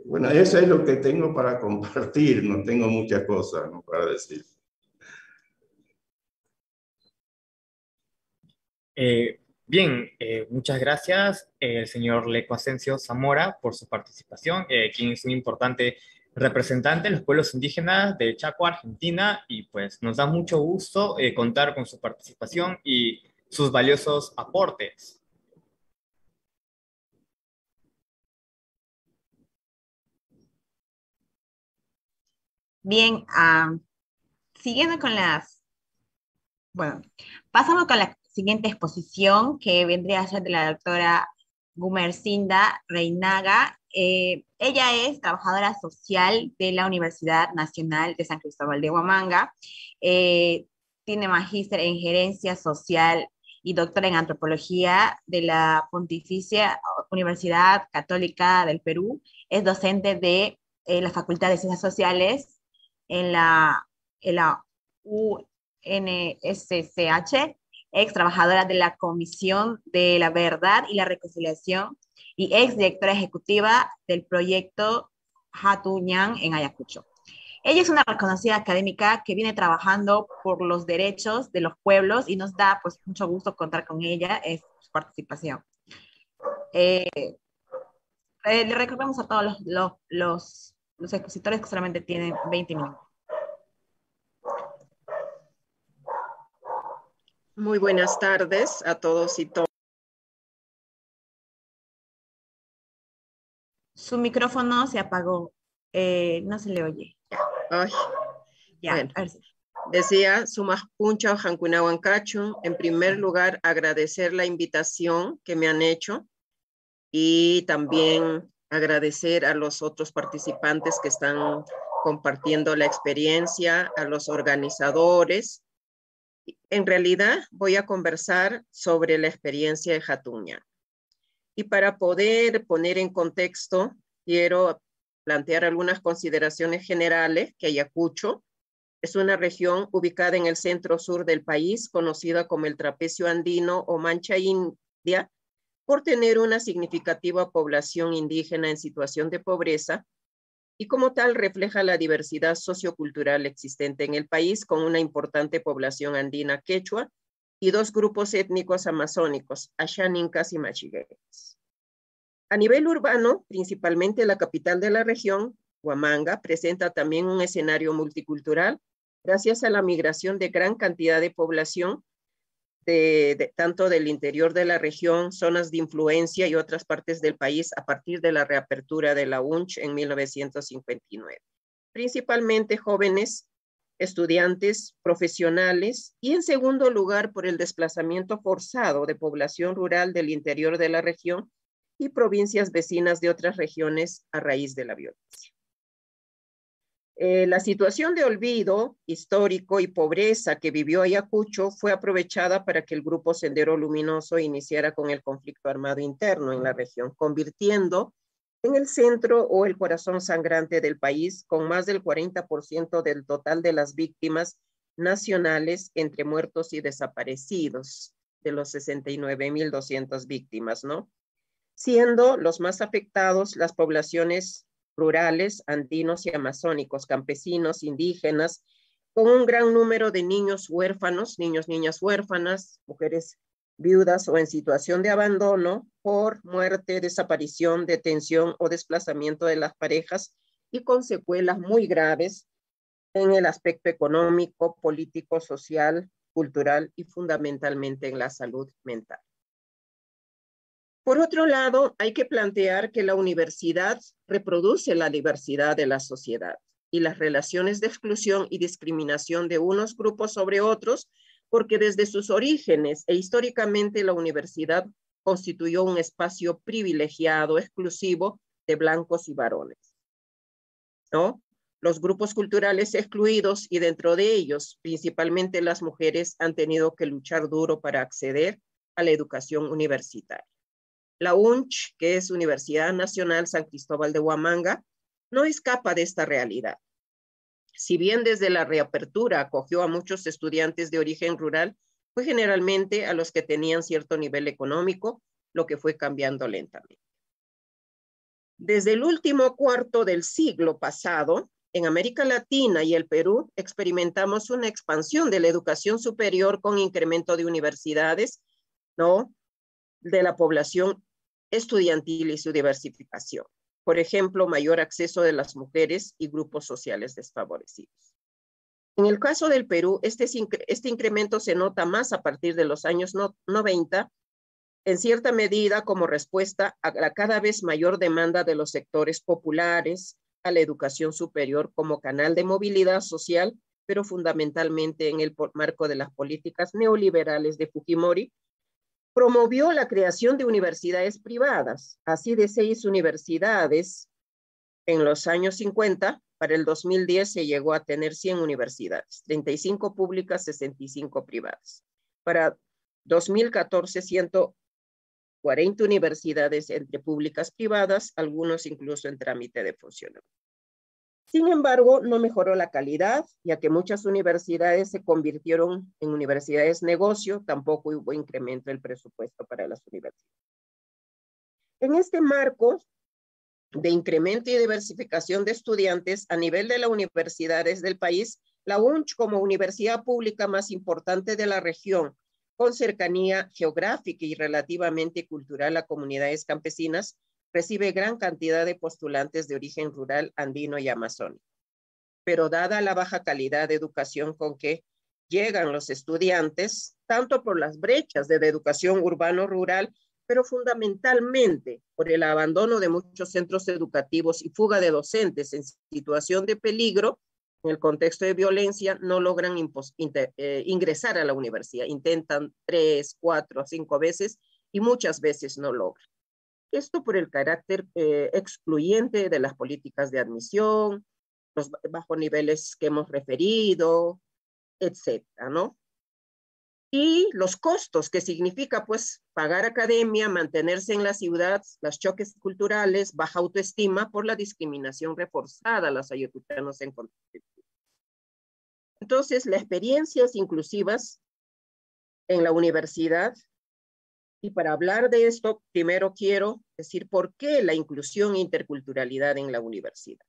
Bueno, eso es lo que tengo para compartir, no tengo muchas cosas, ¿no?, para decir. Bien, muchas gracias, señor Leco Asensio Zamora, por su participación, quien es un importante representante de los pueblos indígenas de Chaco, Argentina, y pues nos da mucho gusto contar con su participación y sus valiosos aportes. Bien, siguiendo con bueno, pasamos con la siguiente exposición que vendría a ser de la doctora Gumersinda Reinaga. Ella es trabajadora social de la Universidad Nacional de San Cristóbal de Huamanga. Tiene magíster en gerencia social y doctora en antropología de la Pontificia Universidad Católica del Perú. Es docente de la Facultad de Ciencias Sociales en la UNSCH, ex trabajadora de la Comisión de la Verdad y la Reconciliación y ex directora ejecutiva del proyecto Hatuñán en Ayacucho. Ella es una reconocida académica que viene trabajando por los derechos de los pueblos y nos da pues mucho gusto contar con ella en su participación. Le recordamos a todos los expositores que solamente tienen 20 minutos. Muy buenas tardes a todos y todas. Su micrófono se apagó, no se le oye. Ay, Ya, bueno, a ver. decía Sumas Puncha Jancunahuancachu, en primer lugar agradecer la invitación que me han hecho y también agradecer a los otros participantes que están compartiendo la experiencia, a los organizadores. En realidad voy a conversar sobre la experiencia de Hatuñán. Y para poder poner en contexto, quiero plantear algunas consideraciones generales que Ayacucho es una región ubicada en el centro sur del país, conocida como el Trapecio Andino o Mancha India, por tener una significativa población indígena en situación de pobreza y como tal refleja la diversidad sociocultural existente en el país con una importante población andina quechua y dos grupos étnicos amazónicos, Ashaninkas y Machigueras. A nivel urbano, principalmente la capital de la región, Huamanga, presenta también un escenario multicultural gracias a la migración de gran cantidad de población tanto del interior de la región, zonas de influencia y otras partes del país a partir de la reapertura de la UNCH en 1959. Principalmente jóvenes, estudiantes, profesionales y en segundo lugar por el desplazamiento forzado de población rural del interior de la región y provincias vecinas de otras regiones a raíz de la violencia. La situación de olvido histórico y pobreza que vivió Ayacucho fue aprovechada para que el grupo Sendero Luminoso iniciara con el conflicto armado interno en la región, convirtiendo en el centro o el corazón sangrante del país, con más del 40% del total de las víctimas nacionales entre muertos y desaparecidos, de los 69.200 víctimas, ¿no? Siendo los más afectados las poblaciones rurales, andinos y amazónicos, campesinos, indígenas, con un gran número de niños huérfanos, niños, niñas huérfanas, mujeres viudas o en situación de abandono por muerte, desaparición, detención o desplazamiento de las parejas y con secuelas muy graves en el aspecto económico, político, social, cultural y fundamentalmente en la salud mental. Por otro lado, hay que plantear que la universidad reproduce la diversidad de la sociedad y las relaciones de exclusión y discriminación de unos grupos sobre otros, porque desde sus orígenes e históricamente la universidad constituyó un espacio privilegiado, exclusivo de blancos y varones, ¿no? Los grupos culturales excluidos y dentro de ellos, principalmente las mujeres, han tenido que luchar duro para acceder a la educación universitaria. La UNCH, que es Universidad Nacional San Cristóbal de Huamanga, no escapa de esta realidad. Si bien desde la reapertura acogió a muchos estudiantes de origen rural, fue generalmente a los que tenían cierto nivel económico, lo que fue cambiando lentamente. Desde el último cuarto del siglo pasado, en América Latina y el Perú, experimentamos una expansión de la educación superior con incremento de universidades, ¿no?, de la población estudiantil y su diversificación. Por ejemplo, mayor acceso de las mujeres y grupos sociales desfavorecidos. En el caso del Perú, este incremento se nota más a partir de los años 90, en cierta medida como respuesta a la cada vez mayor demanda de los sectores populares a la educación superior como canal de movilidad social, pero fundamentalmente en el marco de las políticas neoliberales de Fujimori, promovió la creación de universidades privadas. Así, de 6 universidades en los años 50, para el 2010 se llegó a tener 100 universidades, 35 públicas, 65 privadas. Para 2014, 140 universidades entre públicas y privadas, algunos incluso en trámite de funcionamiento. Sin embargo, no mejoró la calidad, ya que muchas universidades se convirtieron en universidades negocio, tampoco hubo incremento del presupuesto para las universidades. En este marco de incremento y diversificación de estudiantes a nivel de las universidades del país, la UNCH, como universidad pública más importante de la región, con cercanía geográfica y relativamente cultural a comunidades campesinas, recibe gran cantidad de postulantes de origen rural, andino y amazónico. Pero dada la baja calidad de educación con que llegan los estudiantes, tanto por las brechas de la educación urbano-rural, pero fundamentalmente por el abandono de muchos centros educativos y fuga de docentes en situación de peligro, en el contexto de violencia, no logran ingresar a la universidad. Intentan 3, 4, 5 veces y muchas veces no logran. Esto por el carácter excluyente de las políticas de admisión, los bajos niveles que hemos referido, etcétera, ¿no? Y los costos que significa, pues, pagar academia, mantenerse en la ciudad, los choques culturales, baja autoestima por la discriminación reforzada a los ayacuchanos en contexto. Entonces, las experiencias inclusivas en la universidad. Y para hablar de esto, primero quiero decir por qué la inclusión e interculturalidad en la universidad.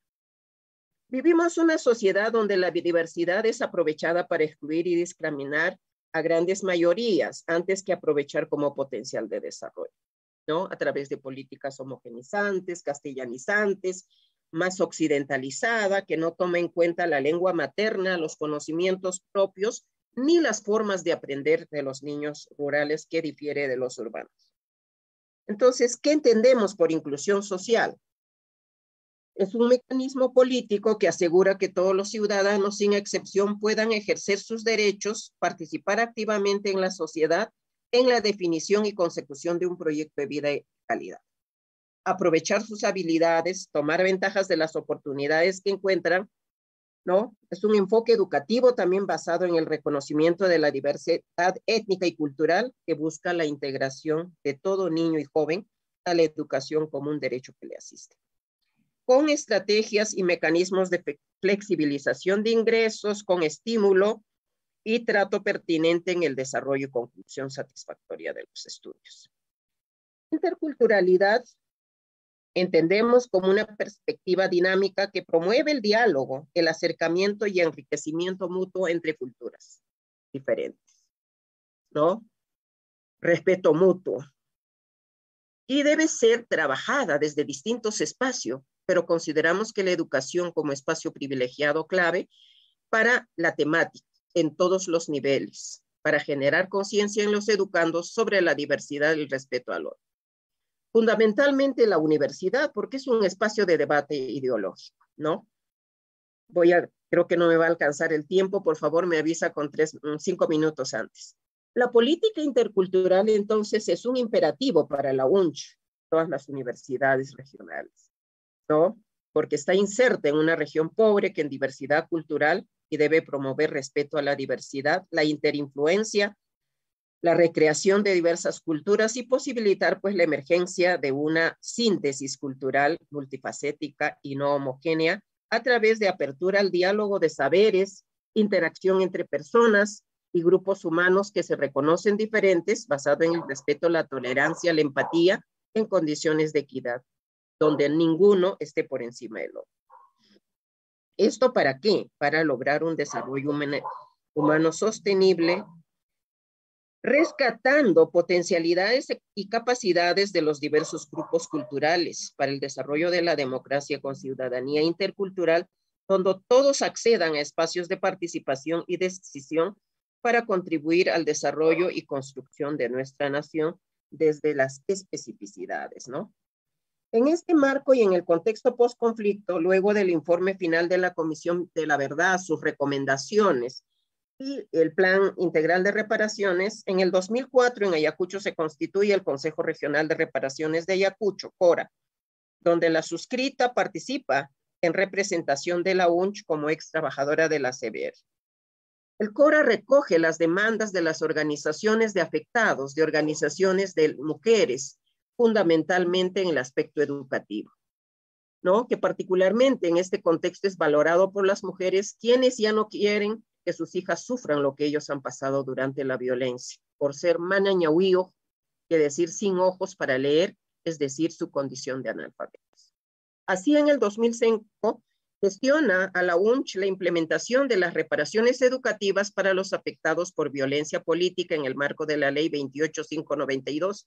Vivimos una sociedad donde la diversidad es aprovechada para excluir y discriminar a grandes mayorías antes que aprovechar como potencial de desarrollo, ¿no? A través de políticas homogenizantes, castellanizantes, más occidentalizada, que no toma en cuenta la lengua materna, los conocimientos propios, ni las formas de aprender de los niños rurales que difiere de los urbanos. Entonces, ¿qué entendemos por inclusión social? Es un mecanismo político que asegura que todos los ciudadanos, sin excepción, puedan ejercer sus derechos, participar activamente en la sociedad, en la definición y consecución de un proyecto de vida de calidad. Aprovechar sus habilidades, tomar ventajas de las oportunidades que encuentran, ¿no? Es un enfoque educativo también basado en el reconocimiento de la diversidad étnica y cultural que busca la integración de todo niño y joven a la educación como un derecho que le asiste. Con estrategias y mecanismos de flexibilización de ingresos, con estímulo y trato pertinente en el desarrollo y conclusión satisfactoria de los estudios. Interculturalidad entendemos como una perspectiva dinámica que promueve el diálogo, el acercamiento y enriquecimiento mutuo entre culturas diferentes, ¿no? Respeto mutuo. Y debe ser trabajada desde distintos espacios, pero consideramos que la educación como espacio privilegiado clave para la temática en todos los niveles, para generar conciencia en los educandos sobre la diversidad y el respeto al otro. Fundamentalmente la universidad, porque es un espacio de debate ideológico, ¿no? Creo que no me va a alcanzar el tiempo, por favor me avisa con 5 minutos antes. La política intercultural entonces es un imperativo para la UNCH, todas las universidades regionales, ¿no? Porque está inserta en una región pobre que en diversidad cultural y debe promover respeto a la diversidad, la interinfluencia, la recreación de diversas culturas y posibilitar pues la emergencia de una síntesis cultural multifacética y no homogénea a través de apertura al diálogo de saberes, interacción entre personas y grupos humanos que se reconocen diferentes basado en el respeto, la tolerancia, la empatía en condiciones de equidad, donde ninguno esté por encima del otro. ¿Esto para qué? Para lograr un desarrollo humano sostenible, rescatando potencialidades y capacidades de los diversos grupos culturales para el desarrollo de la democracia con ciudadanía intercultural, donde todos accedan a espacios de participación y decisión para contribuir al desarrollo y construcción de nuestra nación desde las especificidades, ¿no? En este marco y en el contexto post-conflicto, luego del informe final de la Comisión de la Verdad, sus recomendaciones y el Plan Integral de Reparaciones, en el 2004 en Ayacucho se constituye el Consejo Regional de Reparaciones de Ayacucho, CORA, donde la suscrita participa en representación de la UNCH como ex trabajadora de la CBR. El CORA recoge las demandas de las organizaciones de afectados, de organizaciones de mujeres, fundamentalmente en el aspecto educativo, ¿no? Que particularmente en este contexto es valorado por las mujeres, quienes ya no quieren que sus hijas sufran lo que ellos han pasado durante la violencia, por ser manañahuío, que decir sin ojos para leer, es decir, su condición de analfabetos. Así en el 2005 gestiona a la UNCH la implementación de las reparaciones educativas para los afectados por violencia política en el marco de la ley 28592,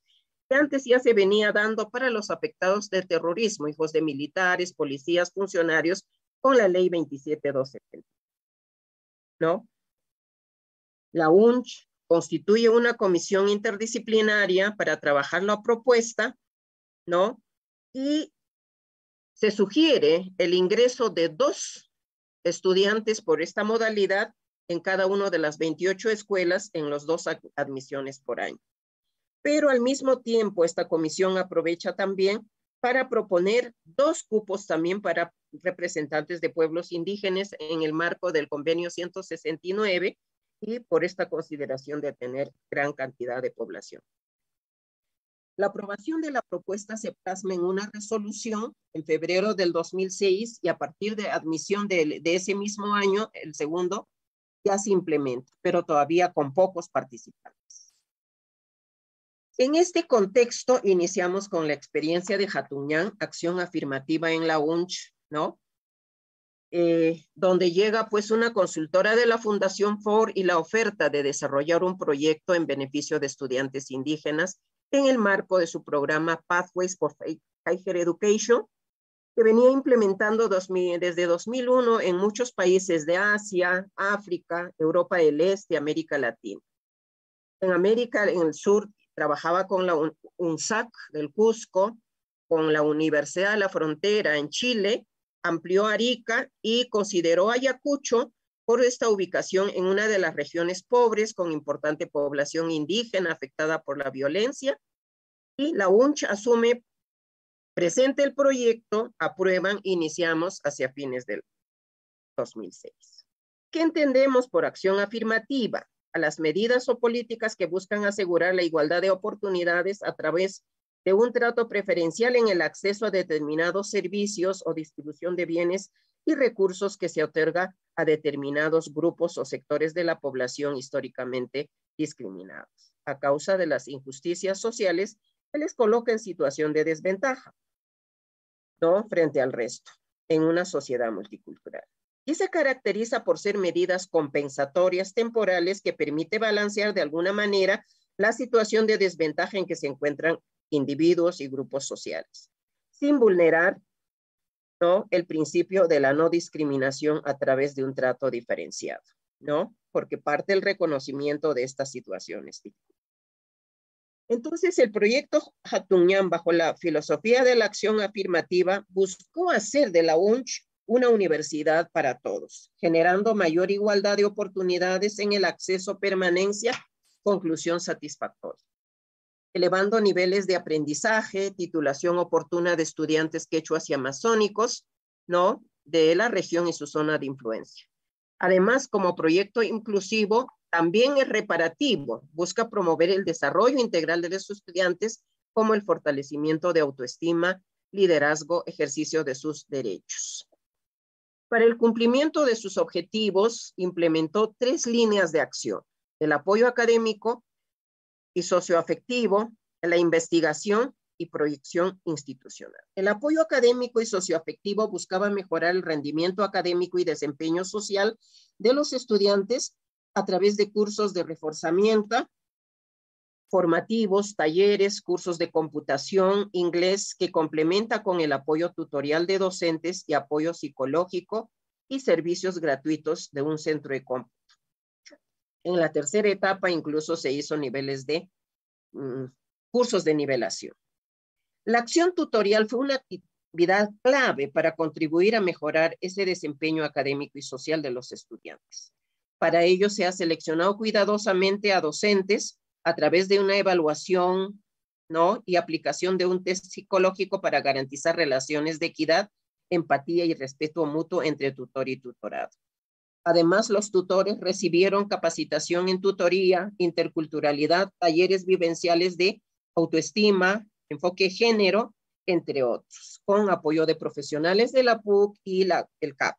que antes ya se venía dando para los afectados de terrorismo, hijos de militares, policías, funcionarios, con la ley 27270. ¿No? La UNCH constituye una comisión interdisciplinaria para trabajar la propuesta, ¿no? Y se sugiere el ingreso de 2 estudiantes por esta modalidad en cada una de las 28 escuelas en las 2 admisiones por año. Pero al mismo tiempo esta comisión aprovecha también para proponer 2 cupos también para representantes de pueblos indígenas en el marco del convenio 169 y por esta consideración de tener gran cantidad de población. La aprobación de la propuesta se plasma en una resolución en febrero del 2006 y a partir de admisión de ese mismo año, el segundo, ya se implementa, pero todavía con pocos participantes. En este contexto iniciamos con la experiencia de Jatuñán, acción afirmativa en la UNCH, ¿no? Donde llega pues una consultora de la Fundación Ford y la oferta de desarrollar un proyecto en beneficio de estudiantes indígenas en el marco de su programa Pathways for Higher Education, que venía implementando desde 2001 en muchos países de Asia, África, Europa del Este, América Latina. En América, en el sur, trabajaba con la UNSAC del Cusco, con la Universidad de la Frontera en Chile, amplió Arica y consideró Ayacucho por esta ubicación en una de las regiones pobres con importante población indígena afectada por la violencia, y la UNCH asume, presenta el proyecto, aprueban, iniciamos hacia fines del 2006. ¿Qué entendemos por acción afirmativa? A las medidas o políticas que buscan asegurar la igualdad de oportunidades a través de un trato preferencial en el acceso a determinados servicios o distribución de bienes y recursos que se otorga a determinados grupos o sectores de la población históricamente discriminados, a causa de las injusticias sociales que les coloca en situación de desventaja. ¿no? Frente al resto en una sociedad multicultural. Y se caracteriza por ser medidas compensatorias temporales que permite balancear de alguna manera la situación de desventaja en que se encuentran individuos y grupos sociales, sin vulnerar, ¿no?, el principio de la no discriminación a través de un trato diferenciado, ¿no? Porque parte el reconocimiento de estas situaciones. Entonces, el proyecto Hatuñán, bajo la filosofía de la acción afirmativa, buscó hacer de la UNCH una universidad para todos, generando mayor igualdad de oportunidades en el acceso, permanencia, conclusión satisfactoria, elevando niveles de aprendizaje, titulación oportuna de estudiantes quechuas y amazónicos, ¿no?, de la región y su zona de influencia. Además, como proyecto inclusivo, también es reparativo, busca promover el desarrollo integral de los estudiantes, como el fortalecimiento de autoestima, liderazgo, ejercicio de sus derechos. Para el cumplimiento de sus objetivos, implementó 3 líneas de acción: el apoyo académico y socioafectivo, la investigación y proyección institucional. El apoyo académico y socioafectivo buscaba mejorar el rendimiento académico y desempeño social de los estudiantes a través de cursos de reforzamiento, formativos, talleres, cursos de computación, inglés, que complementa con el apoyo tutorial de docentes y apoyo psicológico y servicios gratuitos de un centro de cómputo. En la tercera etapa incluso se hizo niveles de cursos de nivelación. La acción tutorial fue una actividad clave para contribuir a mejorar ese desempeño académico y social de los estudiantes. Para ello se ha seleccionado cuidadosamente a docentes a través de una evaluación, ¿no?, y aplicación de un test psicológico para garantizar relaciones de equidad, empatía y respeto mutuo entre tutor y tutorado. Además, los tutores recibieron capacitación en tutoría, interculturalidad, talleres vivenciales de autoestima, enfoque género, entre otros, con apoyo de profesionales de la PUC y el CAP.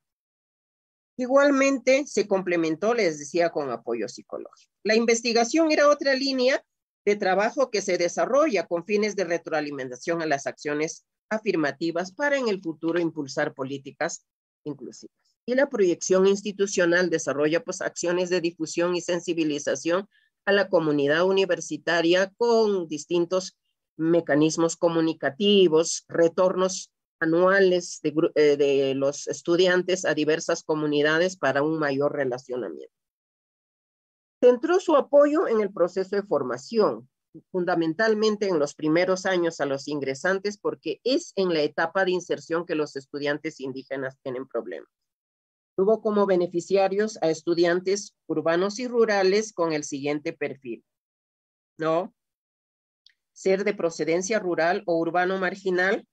Igualmente, se complementó, les decía, con apoyo psicológico. La investigación era otra línea de trabajo que se desarrolla con fines de retroalimentación a las acciones afirmativas para en el futuro impulsar políticas inclusivas. Y la proyección institucional desarrolla pues acciones de difusión y sensibilización a la comunidad universitaria con distintos mecanismos comunicativos, retornos anuales de los estudiantes a diversas comunidades para un mayor relacionamiento. Centró su apoyo en el proceso de formación, fundamentalmente en los primeros años a los ingresantes, porque es en la etapa de inserción que los estudiantes indígenas tienen problemas. Tuvo como beneficiarios a estudiantes urbanos y rurales con el siguiente perfil, ¿no? Ser de procedencia rural o urbano marginal,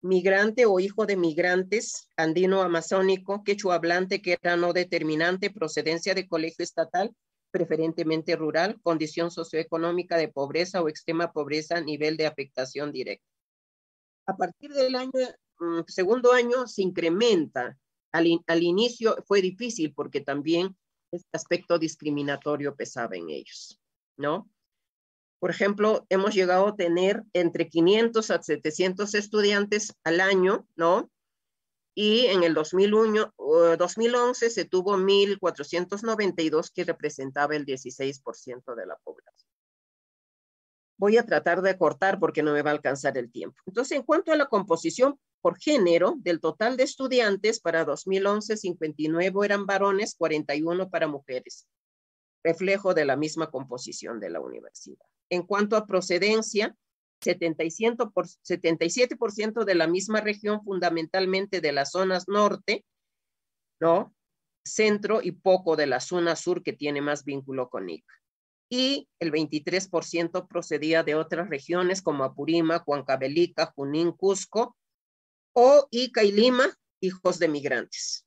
migrante o hijo de migrantes, andino amazónico, quechua hablante que era no determinante, procedencia de colegio estatal, preferentemente rural, condición socioeconómica de pobreza o extrema pobreza, nivel de afectación directa. A partir del segundo año se incrementa. Al inicio fue difícil porque también este aspecto discriminatorio pesaba en ellos, ¿no? Por ejemplo, hemos llegado a tener entre 500 a 700 estudiantes al año, ¿no? Y en el 2011 se tuvo 1.492, que representaba el 16% de la población. Voy a tratar de cortar porque no me va a alcanzar el tiempo. Entonces, en cuanto a la composición por género, del total de estudiantes para 2011, 59 eran varones, 41 para mujeres, reflejo de la misma composición de la universidad. En cuanto a procedencia, 77% de la misma región, fundamentalmente de las zonas norte, ¿no?, centro y poco de la zona sur que tiene más vínculo con Ica. Y el 23% procedía de otras regiones como Apurímac, Huancavelica, Junín, Cusco, o Ica y Lima, hijos de migrantes.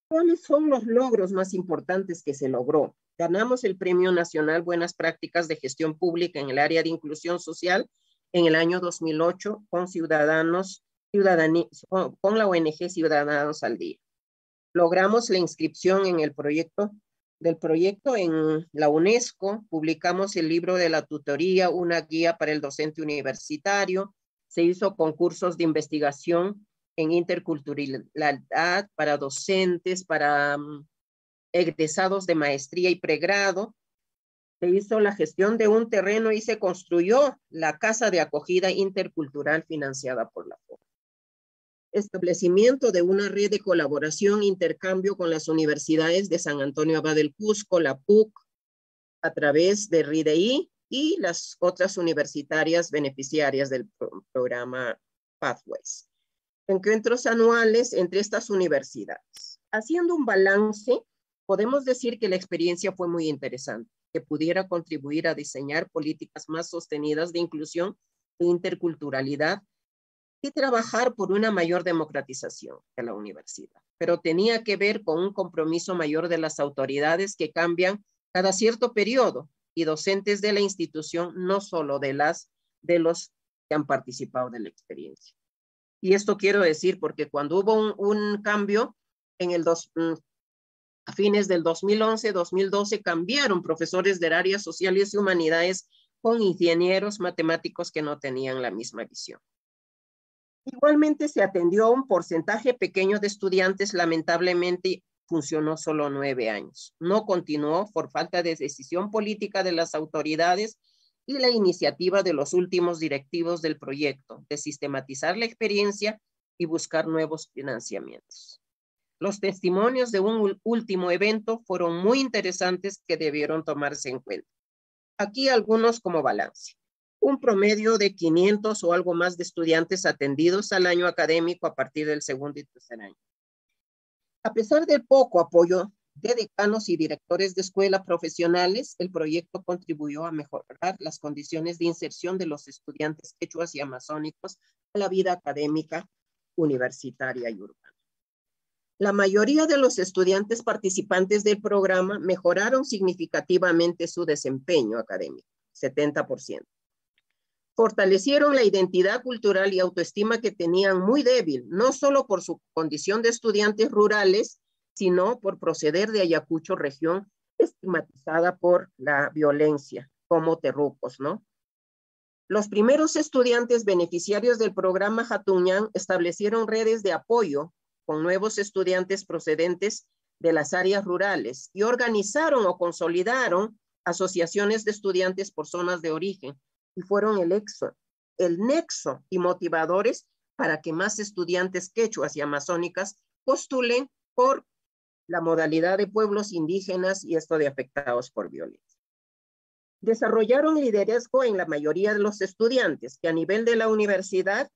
¿Cuáles son los logros más importantes que se logró? Ganamos el Premio Nacional Buenas Prácticas de Gestión Pública en el área de inclusión social en el año 2008 con con la ONG Ciudadanos al Día. Logramos la inscripción en el proyecto en la UNESCO, publicamos el libro de la tutoría, una guía para el docente universitario, Se hizo concursos de investigación en interculturalidad para docentes, para egresados de maestría y pregrado. Se hizo la gestión de un terreno y se construyó la Casa de Acogida Intercultural financiada por la FOA. Establecimiento de una red de colaboración e intercambio con las universidades de San Antonio Abad del Cusco, la PUC, a través de RIDEI y las otras universitarias beneficiarias del programa Pathways. Encuentros anuales entre estas universidades. Haciendo un balance, podemos decir que la experiencia fue muy interesante, que pudiera contribuir a diseñar políticas más sostenidas de inclusión e interculturalidad y trabajar por una mayor democratización de la universidad. Pero tenía que ver con un compromiso mayor de las autoridades que cambian cada cierto periodo y docentes de la institución, no solo de los que han participado de la experiencia. Y esto quiero decir porque cuando hubo un cambio a fines del 2011-2012 cambiaron profesores del área sociales y humanidades con ingenieros matemáticos que no tenían la misma visión. Igualmente se atendió a un porcentaje pequeño de estudiantes, lamentablemente funcionó solo 9 años. No continuó por falta de decisión política de las autoridades y la iniciativa de los últimos directivos del proyecto de sistematizar la experiencia y buscar nuevos financiamientos. Los testimonios de un último evento fueron muy interesantes que debieron tomarse en cuenta. Aquí algunos como balance. Un promedio de 500 o algo más de estudiantes atendidos al año académico a partir del segundo y tercer año. A pesar del poco apoyo de decanos y directores de escuelas profesionales, el proyecto contribuyó a mejorar las condiciones de inserción de los estudiantes quechuas y amazónicos a la vida académica, universitaria y urbana. La mayoría de los estudiantes participantes del programa mejoraron significativamente su desempeño académico, 70%. Fortalecieron la identidad cultural y autoestima que tenían muy débil, no solo por su condición de estudiantes rurales, sino por proceder de Ayacucho, región estigmatizada por la violencia, como terrucos, ¿no? Los primeros estudiantes beneficiarios del programa Jatuñán establecieron redes de apoyo con nuevos estudiantes procedentes de las áreas rurales y organizaron o consolidaron asociaciones de estudiantes por zonas de origen y fueron el nexo y motivadores para que más estudiantes quechuas y amazónicas postulen por la modalidad de pueblos indígenas y esto de afectados por violencia. Desarrollaron liderazgo en la mayoría de los estudiantes que a nivel de la universidad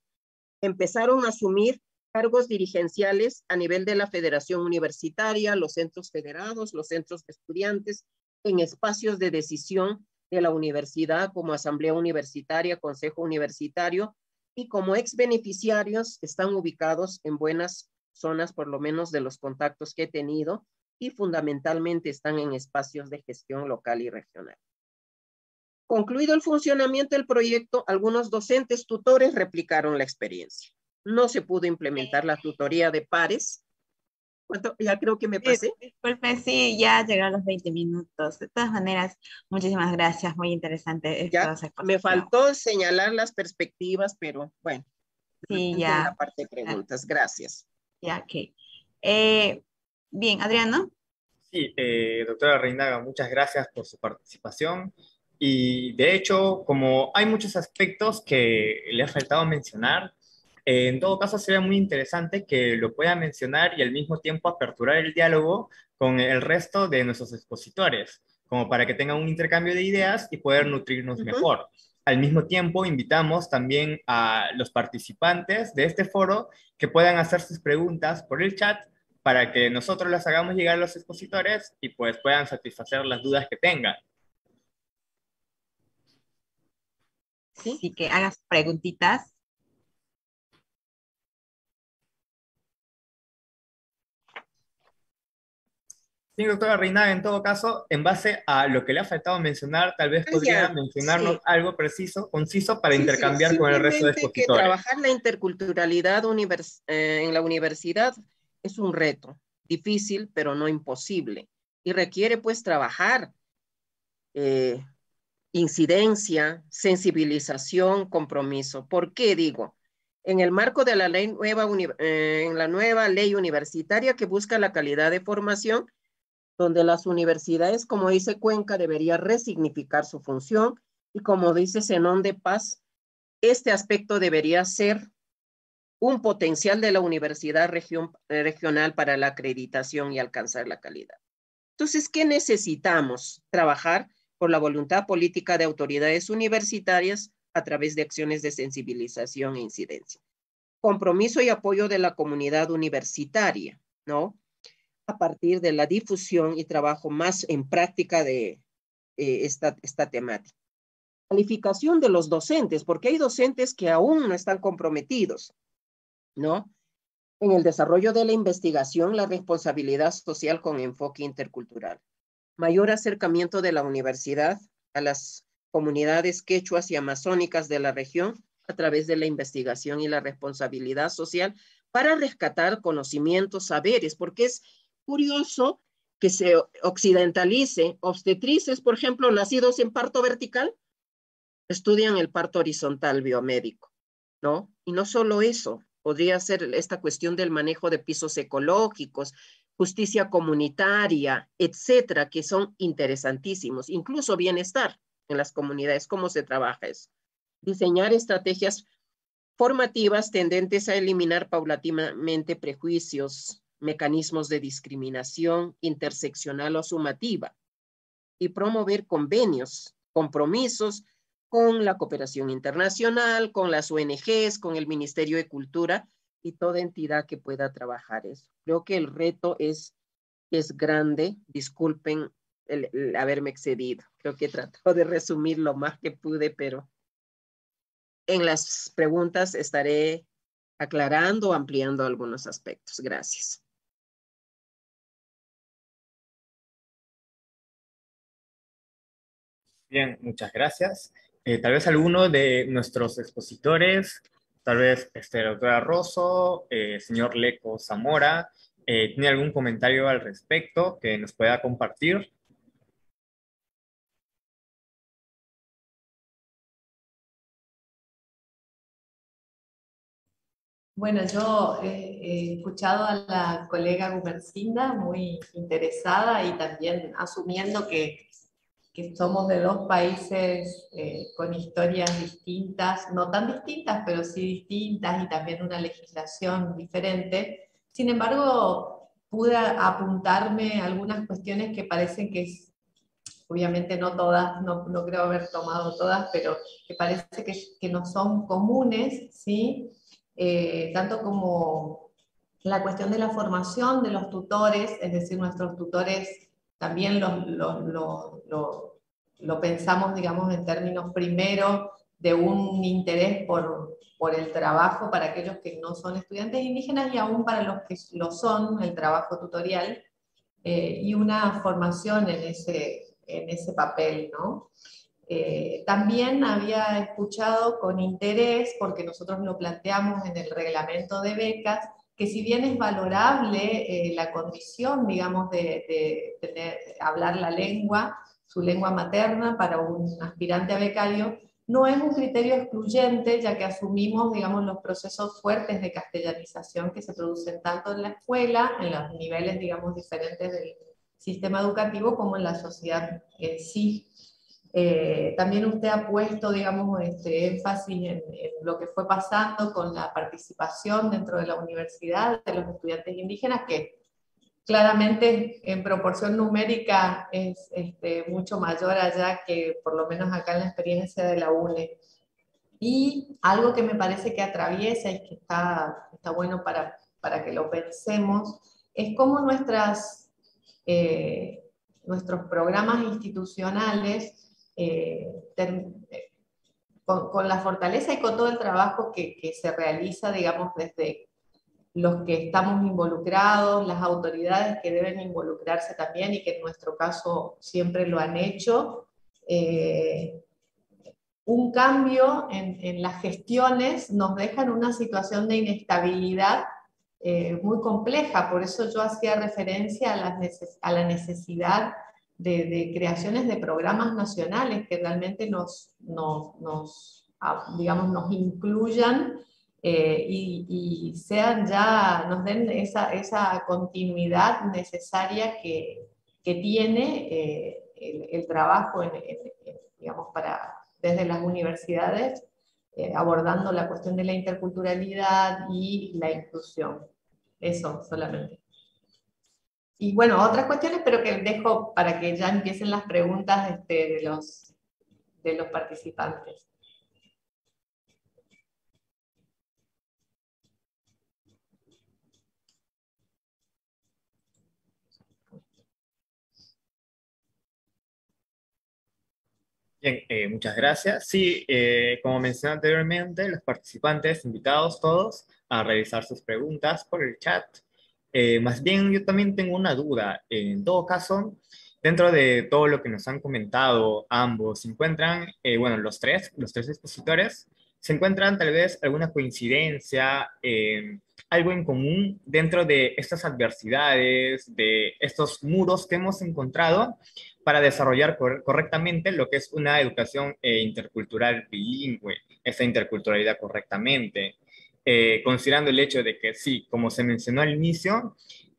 empezaron a asumir cargos dirigenciales a nivel de la federación universitaria, los centros federados, los centros de estudiantes, en espacios de decisión de la universidad como asamblea universitaria, consejo universitario, y como ex beneficiarios están ubicados en buenas zonas, por lo menos de los contactos que he tenido, y fundamentalmente están en espacios de gestión local y regional. Concluido el funcionamiento del proyecto, algunos docentes tutores replicaron la experiencia. No se pudo implementar la tutoría de pares. ¿Cuánto? Ya creo que me pasé. Disculpe, sí, ya llegaron los 20 minutos. De todas maneras, muchísimas gracias, muy interesante. Ya me faltó señalar las perspectivas, pero bueno, sí, ya. En la parte de preguntas. Gracias. Ya, ok. Bien, Adriano. Sí, doctora Reinaga, muchas gracias por su participación. Y de hecho, como hay muchos aspectos que le ha faltado mencionar, en todo caso sería muy interesante que lo pueda mencionar y al mismo tiempo aperturar el diálogo con el resto de nuestros expositores, como para que tengan un intercambio de ideas y poder nutrirnos mejor. Al mismo tiempo, invitamos también a los participantes de este foro que puedan hacer sus preguntas por el chat para que nosotros las hagamos llegar a los expositores y pues puedan satisfacer las dudas que tengan. Sí, que hagas preguntitas. Sí, doctora Reinaga, en todo caso, en base a lo que le ha faltado mencionar, tal vez podría mencionarnos algo preciso, conciso, para intercambiar con el resto de expositores. Que trabajar la interculturalidad en la universidad es un reto, difícil, pero no imposible. Y requiere pues trabajar incidencia, sensibilización, compromiso. ¿Por qué digo? En el marco de la en la nueva ley universitaria que busca la calidad de formación, donde las universidades, como dice Cuenca, debería resignificar su función, y como dice Zenón de Paz, este aspecto debería ser un potencial de la universidad regional para la acreditación y alcanzar la calidad. Entonces, ¿qué necesitamos? Trabajar por la voluntad política de autoridades universitarias a través de acciones de sensibilización e incidencia. Compromiso y apoyo de la comunidad universitaria, ¿no? A partir de la difusión y trabajo más en práctica de esta temática. Calificación de los docentes, porque hay docentes que aún no están comprometidos, ¿no? En el desarrollo de la investigación, la responsabilidad social con enfoque intercultural. Mayor acercamiento de la universidad a las comunidades quechuas y amazónicas de la región a través de la investigación y la responsabilidad social para rescatar conocimientos, saberes, porque es curioso que se occidentalice obstetrices, por ejemplo, nacidos en parto vertical, estudian el parto horizontal biomédico, ¿no? Y no solo eso, podría ser esta cuestión del manejo de pisos ecológicos, justicia comunitaria, etcétera, que son interesantísimos, incluso bienestar en las comunidades, cómo se trabaja eso. Diseñar estrategias formativas tendentes a eliminar paulatinamente prejuicios, mecanismos de discriminación interseccional o sumativa, y promover convenios, compromisos con la cooperación internacional, con las ONGs, con el Ministerio de Cultura y toda entidad que pueda trabajar eso. Creo que el reto es grande. Disculpen el haberme excedido. Creo que he tratado de resumir lo más que pude, pero en las preguntas estaré aclarando o ampliando algunos aspectos. Gracias. Bien, muchas gracias. Tal vez alguno de nuestros expositores, tal vez la doctora Rosso, señor Leco Zamora, ¿tiene algún comentario al respecto que nos pueda compartir? Bueno, yo he escuchado a la colega Gumercinda muy interesada y también asumiendo que somos de dos países con historias distintas, no tan distintas, pero sí distintas y también una legislación diferente. Sin embargo, pude apuntarme algunas cuestiones que parecen que obviamente no todas, no creo haber tomado todas, pero que parece que no son comunes, ¿sí? Tanto como la cuestión de la formación de los tutores, es decir, nuestros tutores también lo pensamos, digamos, en términos primero de un interés por el trabajo para aquellos que no son estudiantes indígenas y aún para los que lo son, el trabajo tutorial, y una formación en ese papel, ¿no? También había escuchado con interés, porque nosotros lo planteamos en el reglamento de becas, que si bien es valorable la condición, digamos, de hablar la lengua, su lengua materna para un aspirante a becario, no es un criterio excluyente, ya que asumimos, digamos, los procesos fuertes de castellanización que se producen tanto en la escuela, en los niveles, digamos, diferentes del sistema educativo, como en la sociedad en sí. También usted ha puesto, digamos, énfasis en lo que fue pasando con la participación dentro de la universidad de los estudiantes indígenas, que claramente en proporción numérica es mucho mayor allá que por lo menos acá en la experiencia de la UNE. Y algo que me parece que atraviesa y que está bueno para que lo pensemos, es cómo nuestros programas institucionales, con la fortaleza y con todo el trabajo que se realiza, digamos, desde los que estamos involucrados, las autoridades que deben involucrarse también y que en nuestro caso siempre lo han hecho, un cambio en las gestiones nos deja en una situación de inestabilidad muy compleja. Por eso yo hacía referencia a la necesidad de creaciones de programas nacionales que realmente digamos, nos incluyan y sean ya, nos den esa continuidad necesaria que tiene el trabajo digamos, desde las universidades, abordando la cuestión de la interculturalidad y la inclusión. Eso solamente. Y bueno, otras cuestiones, pero que dejo para que ya empiecen las preguntas de los participantes. Bien, muchas gracias. Sí, como mencioné anteriormente, los participantes, invitados todos a realizar sus preguntas por el chat. Más bien, yo también tengo una duda. En todo caso, dentro de todo lo que nos han comentado ambos, ¿se encuentran, bueno, los tres expositores, se encuentran tal vez alguna coincidencia, algo en común dentro de estas adversidades, de estos muros que hemos encontrado para desarrollar correctamente lo que es una educación intercultural bilingüe, esa interculturalidad correctamente, considerando el hecho de que sí, como se mencionó al inicio,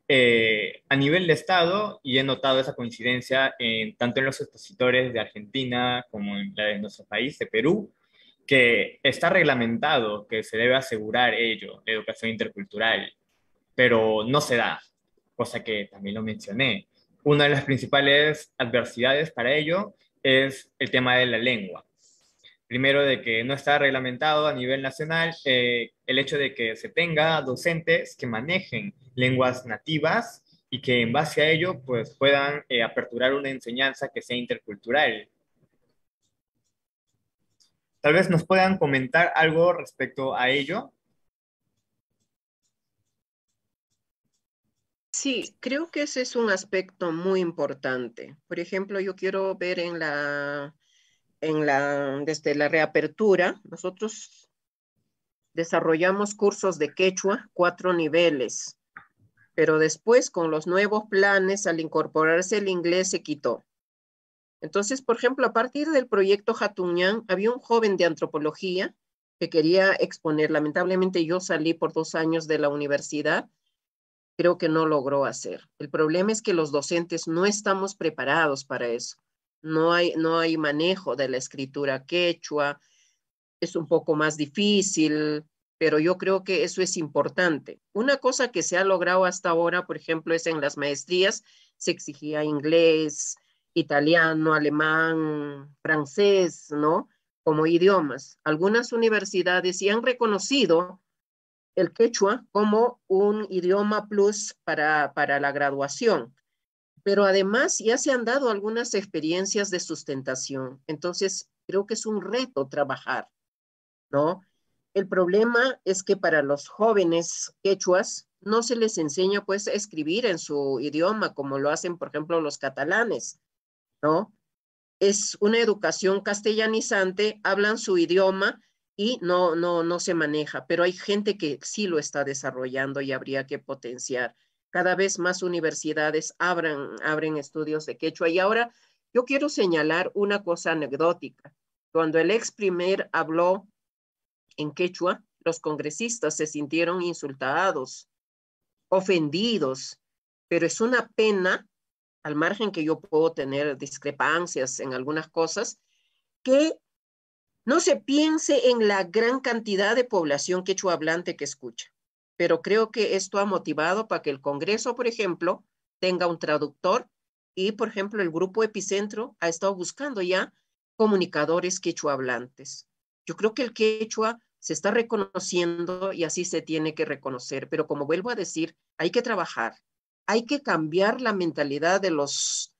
a nivel de Estado, y he notado esa coincidencia tanto en los expositores de Argentina como en la de nuestro país, de Perú, que está reglamentado que se debe asegurar ello, la educación intercultural, pero no se da, cosa que también lo mencioné. Una de las principales adversidades para ello es el tema de la lengua. Primero, de que no está reglamentado a nivel nacional el hecho de que se tenga docentes que manejen lenguas nativas y que en base a ello pues, puedan aperturar una enseñanza que sea intercultural. Tal vez nos puedan comentar algo respecto a ello. Sí, creo que ese es un aspecto muy importante. Por ejemplo, yo quiero ver desde la reapertura, nosotros desarrollamos cursos de quechua, 4 niveles, pero después con los nuevos planes, al incorporarse el inglés, se quitó. Entonces, por ejemplo, a partir del proyecto Jatuñán, había un joven de antropología que quería exponer. Lamentablemente yo salí por 2 años de la universidad, creo que no logró hacer. El problema es que los docentes no estamos preparados para eso. No hay manejo de la escritura quechua, es un poco más difícil, pero yo creo que eso es importante. Una cosa que se ha logrado hasta ahora, por ejemplo, es en las maestrías, se exigía inglés, italiano, alemán, francés, ¿no? Como idiomas. Algunas universidades sí han reconocido el quechua como un idioma plus para la graduación, pero además ya se han dado algunas experiencias de sustentación. Entonces, creo que es un reto trabajar, ¿no? El problema es que para los jóvenes quechuas no se les enseña pues a escribir en su idioma como lo hacen, por ejemplo, los catalanes, ¿no? Es una educación castellanizante, hablan su idioma y no se maneja, pero hay gente que sí lo está desarrollando y habría que potenciar. Cada vez más universidades abren estudios de quechua. Y ahora yo quiero señalar una cosa anecdótica. Cuando el ex primer habló en quechua, los congresistas se sintieron insultados, ofendidos, pero es una pena, al margen que yo puedo tener discrepancias en algunas cosas, que no se piense en la gran cantidad de población quechua hablante que escucha. Pero creo que esto ha motivado para que el Congreso, por ejemplo, tenga un traductor y, por ejemplo, el Grupo Epicentro ha estado buscando ya comunicadores quechua hablantes. Yo creo que el quechua se está reconociendo y así se tiene que reconocer, pero como vuelvo a decir, hay que trabajar, hay que cambiar la mentalidad de los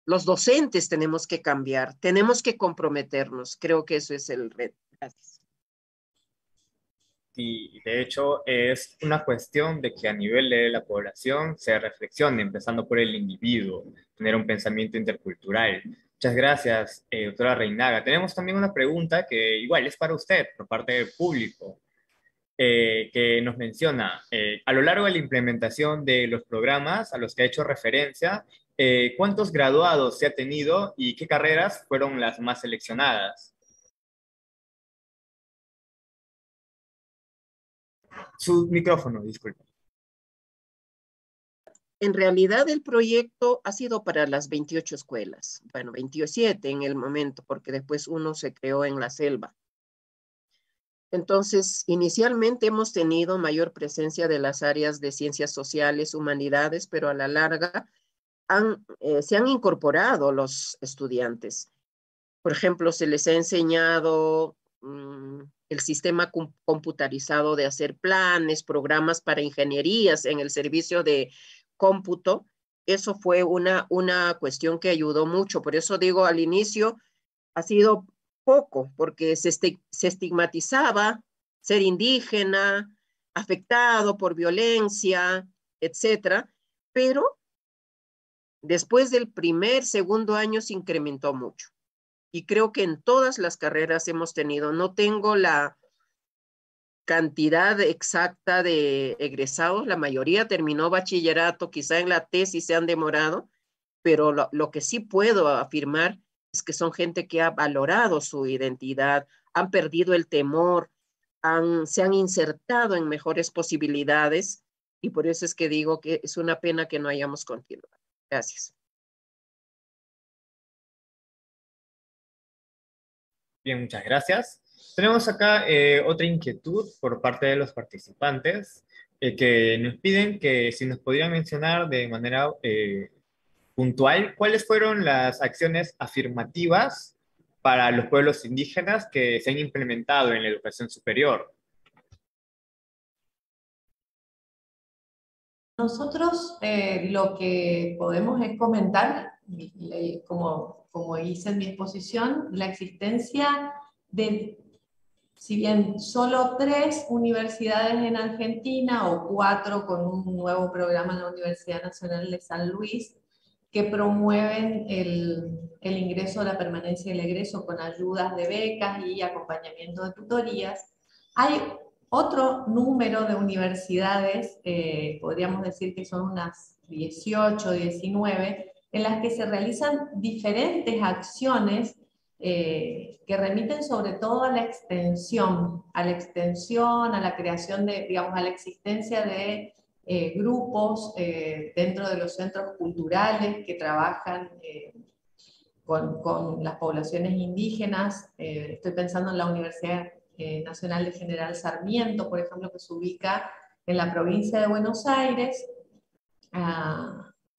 docentes, tenemos que cambiar, tenemos que comprometernos. Creo que eso es el reto. Gracias. Y de hecho es una cuestión de que a nivel de la población se reflexione, empezando por el individuo, tener un pensamiento intercultural. Muchas gracias, doctora Reinaga. Tenemos también una pregunta que igual es para usted, por parte del público, que nos menciona, a lo largo de la implementación de los programas a los que ha hecho referencia, ¿cuántos graduados se ha tenido y qué carreras fueron las más seleccionadas? Su micrófono, disculpe. En realidad el proyecto ha sido para las 28 escuelas, bueno, 27 en el momento, porque después uno se creó en la selva. Entonces, inicialmente hemos tenido mayor presencia de las áreas de ciencias sociales, humanidades, pero a la larga se han incorporado los estudiantes. Por ejemplo, se les ha enseñado el sistema computarizado de hacer planes, programas para ingenierías en el servicio de cómputo. Eso fue una cuestión que ayudó mucho. Por eso digo, al inicio ha sido poco, porque se estigmatizaba ser indígena, afectado por violencia, etcétera, pero después del segundo año se incrementó mucho. Y creo que en todas las carreras hemos tenido, no tengo la cantidad exacta de egresados, la mayoría terminó bachillerato, quizá en la tesis se han demorado, pero lo que sí puedo afirmar es que son gente que ha valorado su identidad, han perdido el temor, se han insertado en mejores posibilidades, y por eso es que digo que es una pena que no hayamos continuado. Gracias. Bien, muchas gracias. Tenemos acá otra inquietud por parte de los participantes que nos piden que si nos podrían mencionar de manera puntual cuáles fueron las acciones afirmativas para los pueblos indígenas que se han implementado en la educación superior. Nosotros lo que podemos es comentar, como hice en mi exposición, la existencia de, si bien solo 3 universidades en Argentina o 4 con un nuevo programa en la Universidad Nacional de San Luis, que promueven el ingreso, la permanencia y el egreso con ayudas de becas y acompañamiento de tutorías. Hay otro número de universidades, podríamos decir que son unas 18, 19, en las que se realizan diferentes acciones que remiten sobre todo a la extensión, a la creación de, digamos, a la existencia de grupos dentro de los centros culturales que trabajan con las poblaciones indígenas. Estoy pensando en la Universidad Nacional de General Sarmiento, por ejemplo, que se ubica en la provincia de Buenos Aires,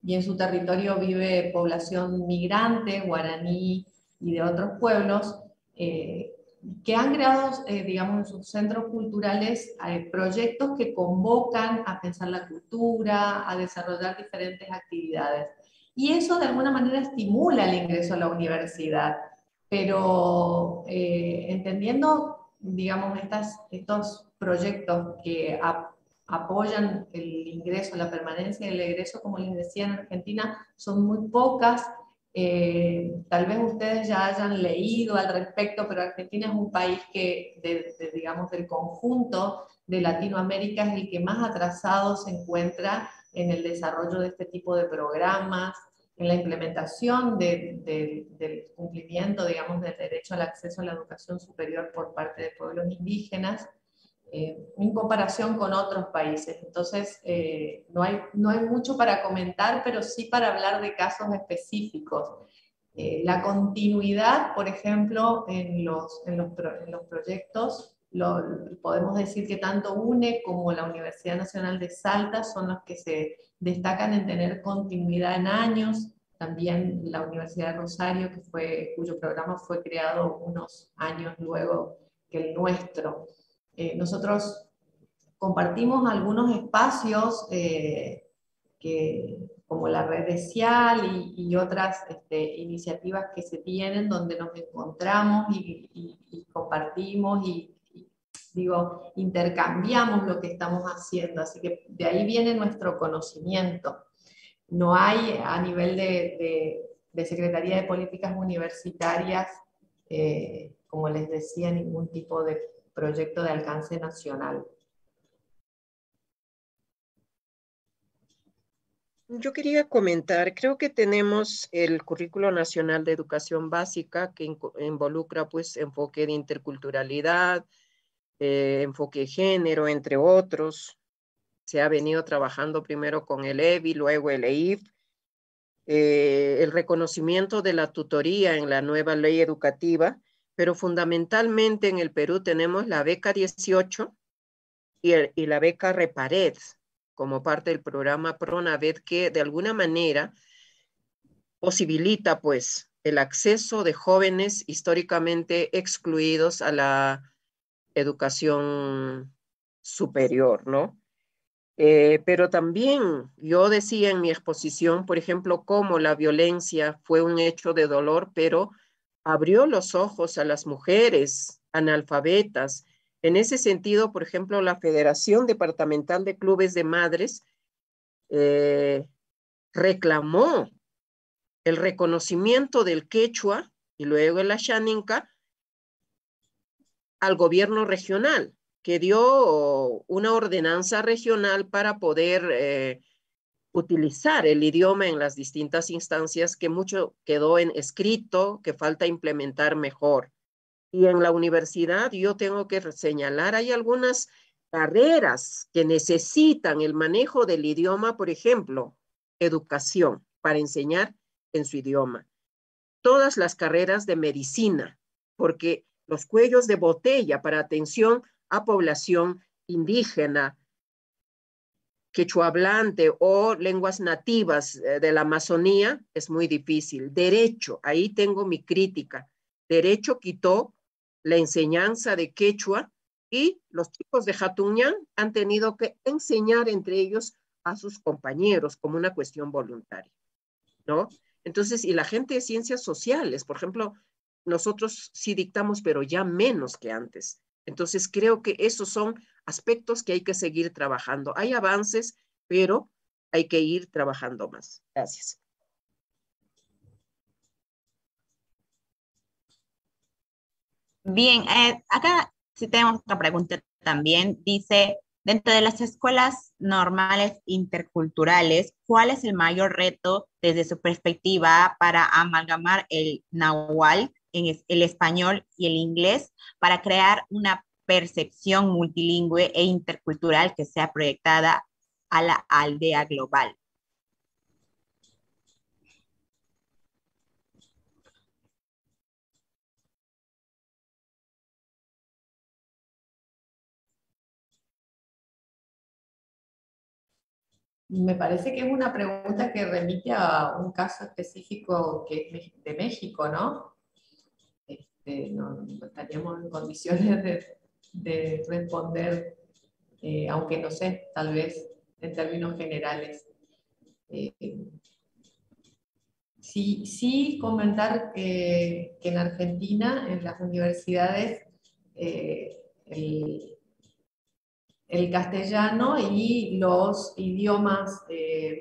y en su territorio vive población migrante, guaraní y de otros pueblos, que han creado, digamos, en sus centros culturales proyectos que convocan a pensar la cultura, a desarrollar diferentes actividades. Y eso de alguna manera estimula el ingreso a la universidad, pero entendiendo, digamos, estos proyectos que apoyan el ingreso, la permanencia y el egreso, como les decía, en Argentina son muy pocas. Tal vez ustedes ya hayan leído al respecto, pero Argentina es un país que, digamos, del conjunto de Latinoamérica es el que más atrasado se encuentra en el desarrollo de este tipo de programas, en la implementación del cumplimiento, digamos, del derecho al acceso a la educación superior por parte de pueblos indígenas, en comparación con otros países. Entonces, no hay mucho para comentar, pero sí para hablar de casos específicos. La continuidad, por ejemplo, en los proyectos, podemos decir que tanto UNE como la Universidad Nacional de Salta son los que se destacan en tener continuidad en años. También la Universidad de Rosario, cuyo programa fue creado unos años luego que el nuestro. Nosotros compartimos algunos espacios como la red de CIAL y otras iniciativas que se tienen donde nos encontramos y compartimos digo, intercambiamos lo que estamos haciendo, así que de ahí viene nuestro conocimiento. No hay a nivel de Secretaría de Políticas Universitarias, como les decía, ningún tipo de proyecto de alcance nacional. Yo quería comentar, creo que tenemos el Currículo Nacional de Educación Básica que involucra pues enfoque de interculturalidad, enfoque de género, entre otros. Se ha venido trabajando primero con el EBI, luego el EIF, el reconocimiento de la tutoría en la nueva ley educativa, pero fundamentalmente en el Perú tenemos la beca 18 y la beca Repared como parte del programa PRONAVED, que de alguna manera posibilita pues el acceso de jóvenes históricamente excluidos a la educación superior, ¿no? Pero también yo decía en mi exposición, por ejemplo, cómo la violencia fue un hecho de dolor, pero abrió los ojos a las mujeres analfabetas. En ese sentido, por ejemplo, la Federación Departamental de Clubes de Madres reclamó el reconocimiento del quechua y luego el ashaninka al gobierno regional, que dio una ordenanza regional para poder utilizar el idioma en las distintas instancias, que mucho quedó en escrito, que falta implementar mejor. Y en la universidad yo tengo que señalar, hay algunas carreras que necesitan el manejo del idioma, por ejemplo, educación, para enseñar en su idioma. Todas las carreras de medicina, porque los cuellos de botella para atención a población indígena, quechohablante o lenguas nativas de la Amazonía es muy difícil. Derecho, ahí tengo mi crítica. Derecho quitó la enseñanza de quechua y los chicos de Jatuñán han tenido que enseñar entre ellos a sus compañeros como una cuestión voluntaria, ¿no? Entonces, y la gente de ciencias sociales, por ejemplo, nosotros sí dictamos, pero ya menos que antes. Entonces, creo que esos son aspectos que hay que seguir trabajando. Hay avances, pero hay que ir trabajando más. Gracias. Bien, acá sí tenemos otra pregunta también. Dice, dentro de las escuelas normales interculturales, ¿cuál es el mayor reto desde su perspectiva para amalgamar el náhuatl, el español y el inglés para crear una percepción multilingüe e intercultural que sea proyectada a la aldea global? Me parece que es una pregunta que remite a un caso específico que es de México, ¿no? No estaríamos en condiciones de responder, aunque no sé, tal vez en términos generales. Sí comentar que en Argentina, en las universidades, el castellano y los idiomas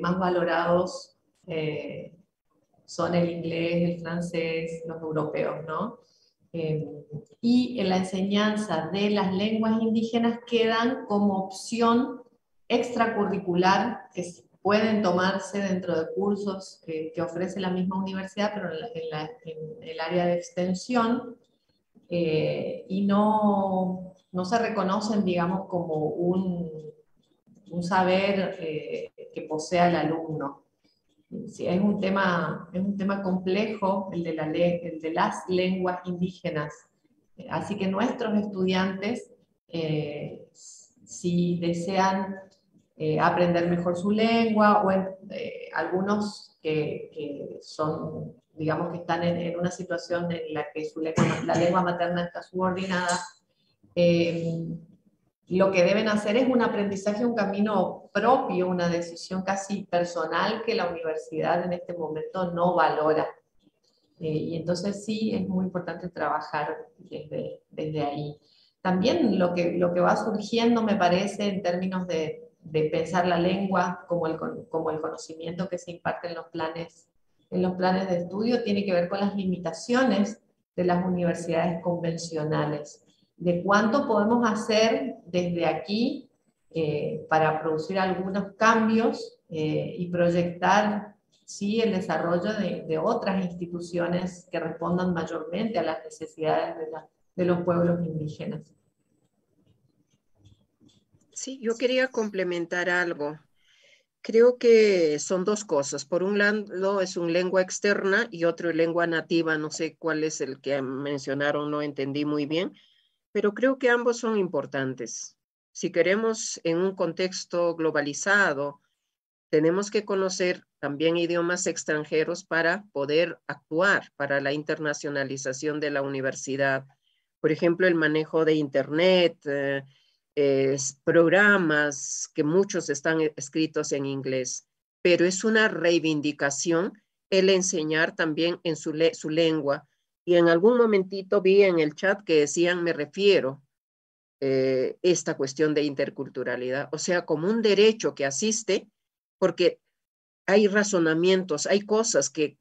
más valorados son el inglés, el francés, los europeos, ¿no? Y en la enseñanza de las lenguas indígenas quedan como opción extracurricular que pueden tomarse dentro de cursos que ofrece la misma universidad, pero en el área de extensión, y no se reconocen, digamos, como un saber que posea el alumno. Sí, es un tema complejo el de las lenguas indígenas. Así que nuestros estudiantes, si desean aprender mejor su lengua, o algunos que son, digamos, que están en una situación en la que la lengua materna está subordinada, lo que deben hacer es un aprendizaje, un camino propio, una decisión casi personal que la universidad en este momento no valora. Y entonces sí es muy importante trabajar desde ahí. También lo que va surgiendo, me parece, en términos de pensar la lengua como el conocimiento que se imparte en los planes de estudio, tiene que ver con las limitaciones de las universidades convencionales, de cuánto podemos hacer desde aquí para producir algunos cambios y proyectar, sí, el desarrollo de otras instituciones que respondan mayormente a las necesidades de los pueblos indígenas. Sí, yo quería complementar algo. Creo que son dos cosas. Por un lado es una lengua externa y otro lengua nativa. No sé cuál es el que mencionaron, no entendí muy bien, pero creo que ambos son importantes. Si queremos en un contexto globalizado, tenemos que conocer también idiomas extranjeros para poder actuar para la internacionalización de la universidad. Por ejemplo, el manejo de Internet, programas que muchos están escritos en inglés, pero es una reivindicación el enseñar también en su lengua. Y en algún momentito vi en el chat que decían, me refiero, esta cuestión de interculturalidad, o sea, como un derecho que asiste, porque hay razonamientos, hay cosas que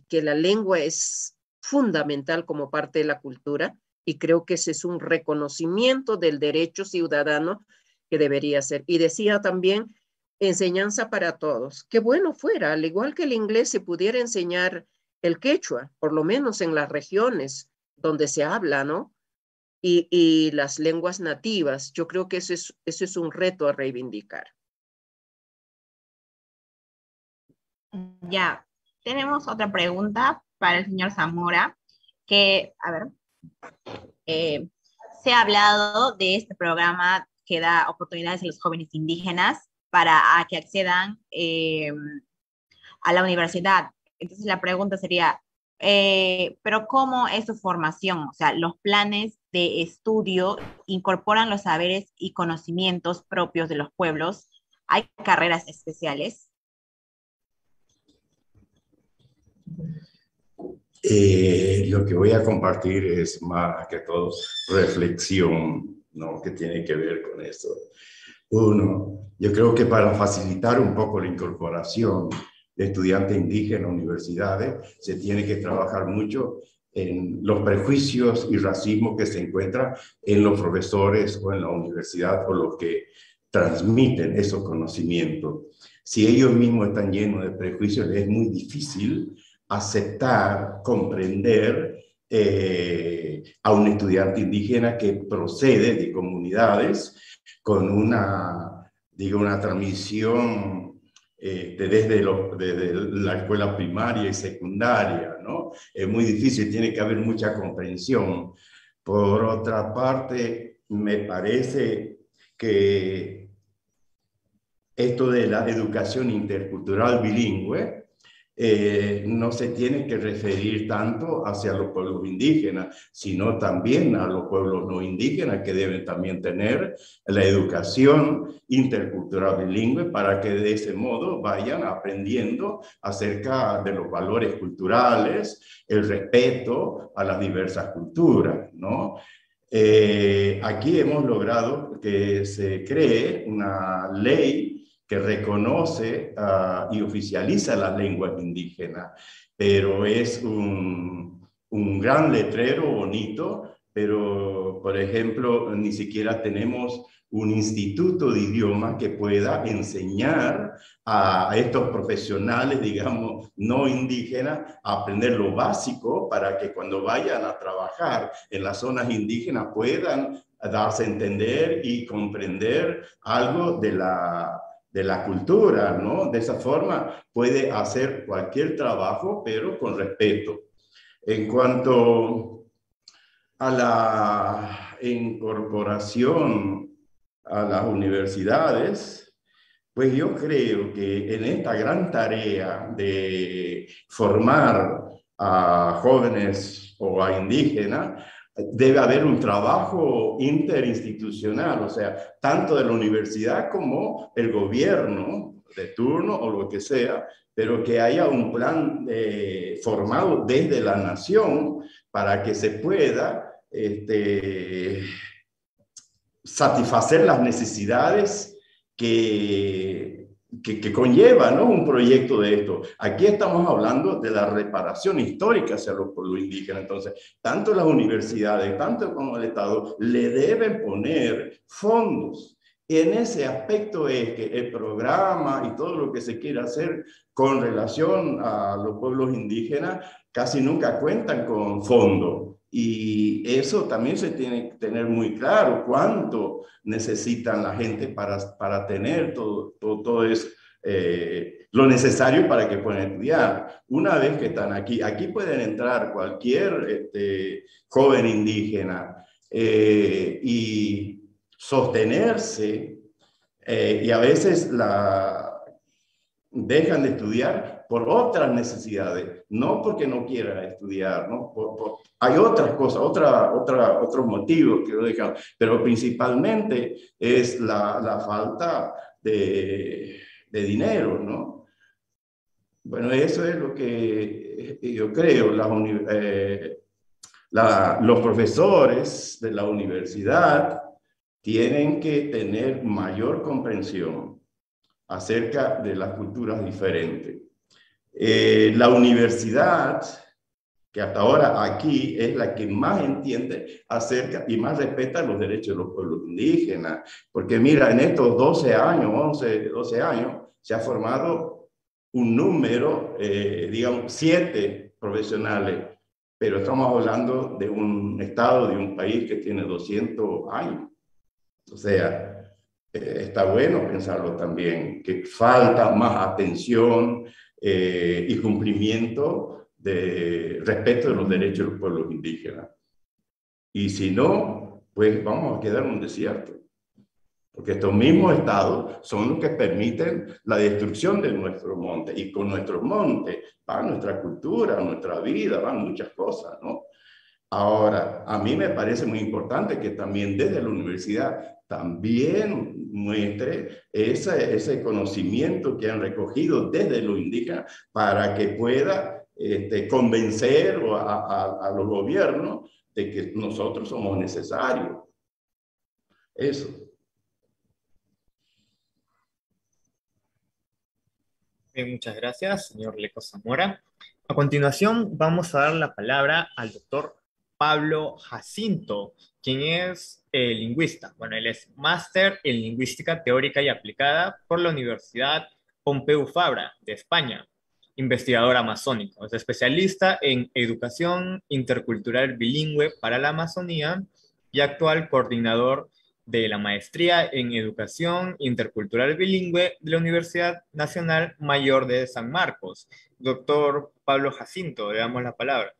la lengua es fundamental como parte de la cultura, y creo que ese es un reconocimiento del derecho ciudadano que debería ser. Y decía también, enseñanza para todos. Qué bueno fuera, al igual que el inglés, se pudiera enseñar el quechua, por lo menos en las regiones donde se habla, ¿no? Y las lenguas nativas. Yo creo que ese es un reto a reivindicar. Ya, tenemos otra pregunta para el señor Zamora, que, a ver, se ha hablado de este programa que da oportunidades a los jóvenes indígenas para que accedan a la universidad. Entonces la pregunta sería, ¿pero cómo es su formación? O sea, ¿los planes de estudio incorporan los saberes y conocimientos propios de los pueblos? ¿Hay carreras especiales? Lo que voy a compartir es más que todo reflexión, ¿no? Que tiene que ver con esto. Uno, yo creo que para facilitar un poco la incorporación de estudiantes indígenas a universidades, se tiene que trabajar mucho en los prejuicios y racismo que se encuentran en los profesores o en la universidad o los que transmiten esos conocimientos. Si ellos mismos están llenos de prejuicios, es muy difícil aceptar, comprender a un estudiante indígena que procede de comunidades con una transmisión desde la escuela primaria y secundaria, ¿no? Es muy difícil, tiene que haber mucha comprensión. Por otra parte, me parece que esto de la educación intercultural bilingüe no se tiene que referir tanto hacia los pueblos indígenas, sino también a los pueblos no indígenas que deben también tener la educación intercultural bilingüe para que de ese modo vayan aprendiendo acerca de los valores culturales, el respeto a las diversas culturas, ¿no? Aquí hemos logrado que se cree una ley que reconoce y oficializa las lenguas indígenas, pero es un gran letrero bonito, pero, por ejemplo, ni siquiera tenemos un instituto de idiomas que pueda enseñar a estos profesionales, digamos, no indígenas, a aprender lo básico para que cuando vayan a trabajar en las zonas indígenas puedan darse a entender y comprender algo de la cultura, ¿no? De esa forma puede hacer cualquier trabajo, pero con respeto. En cuanto a la incorporación a las universidades, pues yo creo que en esta gran tarea de formar a jóvenes o a indígenas, debe haber un trabajo interinstitucional, o sea, tanto de la universidad como el gobierno de turno o lo que sea, pero que haya un plan formado desde la nación para que se pueda satisfacer las necesidades que conlleva, ¿no? Un proyecto de esto. Aquí estamos hablando de la reparación histórica hacia los pueblos indígenas. Entonces, tanto las universidades, tanto como el Estado, le deben poner fondos en ese aspecto es que el programa y todo lo que se quiere hacer con relación a los pueblos indígenas casi nunca cuentan con fondo. Y eso también se tiene que tener muy claro, cuánto necesitan la gente para tener todo eso, lo necesario para que puedan estudiar. Una vez que están aquí pueden entrar cualquier joven indígena y sostenerse, y a veces dejan de estudiar por otras necesidades, no porque no quieran estudiar, ¿no? Hay otras cosas, otros motivos que lo dejan, pero principalmente es la falta de dinero, ¿no? Bueno, eso es lo que yo creo. Los profesores de la universidad tienen que tener mayor comprensión acerca de las culturas diferentes. La universidad, que hasta ahora aquí es la que más entiende acerca y más respeta los derechos de los pueblos indígenas, porque mira, en estos 12 años, se ha formado un número, digamos, 7 profesionales, pero estamos hablando de un estado, de un país que tiene 200 años. O sea, está bueno pensarlo también, que falta más atención y cumplimiento de respeto de los derechos de los pueblos indígenas. Y si no, pues vamos a quedar en un desierto. Porque estos mismos estados son los que permiten la destrucción de nuestro monte. Y con nuestros montes va nuestra cultura, nuestra vida, van muchas cosas, ¿no? Ahora, a mí me parece muy importante que también desde la universidad también muestre ese conocimiento que han recogido desde lo indígena para que pueda convencer a los gobiernos de que nosotros somos necesarios. Eso. Bien, muchas gracias, señor Leco Zamora. A continuación, vamos a dar la palabra al doctor Pablo Jacinto, quien es lingüista. Bueno, él es máster en lingüística teórica y aplicada por la Universidad Pompeu Fabra de España, investigador amazónico, es especialista en educación intercultural bilingüe para la Amazonía y actual coordinador de la maestría en educación intercultural bilingüe de la Universidad Nacional Mayor de San Marcos. Doctor Pablo Jacinto, le damos la palabra.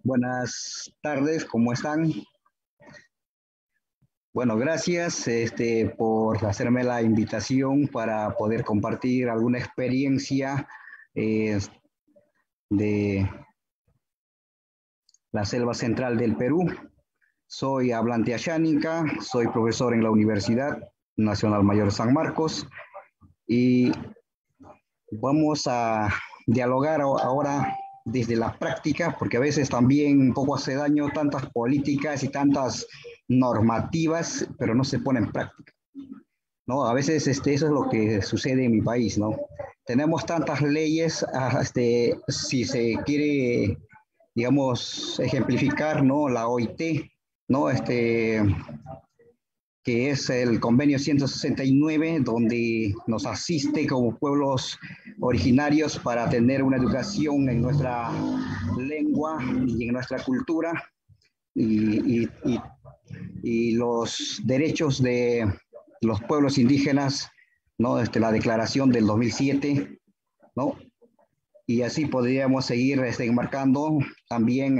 Buenas tardes, ¿cómo están? Bueno, gracias por hacerme la invitación para poder compartir alguna experiencia de la selva central del Perú. Soy hablante ayánica, soy profesor en la Universidad Nacional Mayor de San Marcos y vamos a dialogar ahora desde la práctica, porque a veces también un poco hace daño tantas políticas y tantas normativas, pero no se ponen en práctica, ¿no? A veces eso es lo que sucede en mi país, ¿no? Tenemos tantas leyes, si se quiere, digamos, ejemplificar, ¿no? La OIT, ¿no? Que es el convenio 169, donde nos asiste como pueblos originarios para tener una educación en nuestra lengua y en nuestra cultura, y los derechos de los pueblos indígenas, ¿no? La declaración del 2007, ¿no? Y así podríamos seguir enmarcando también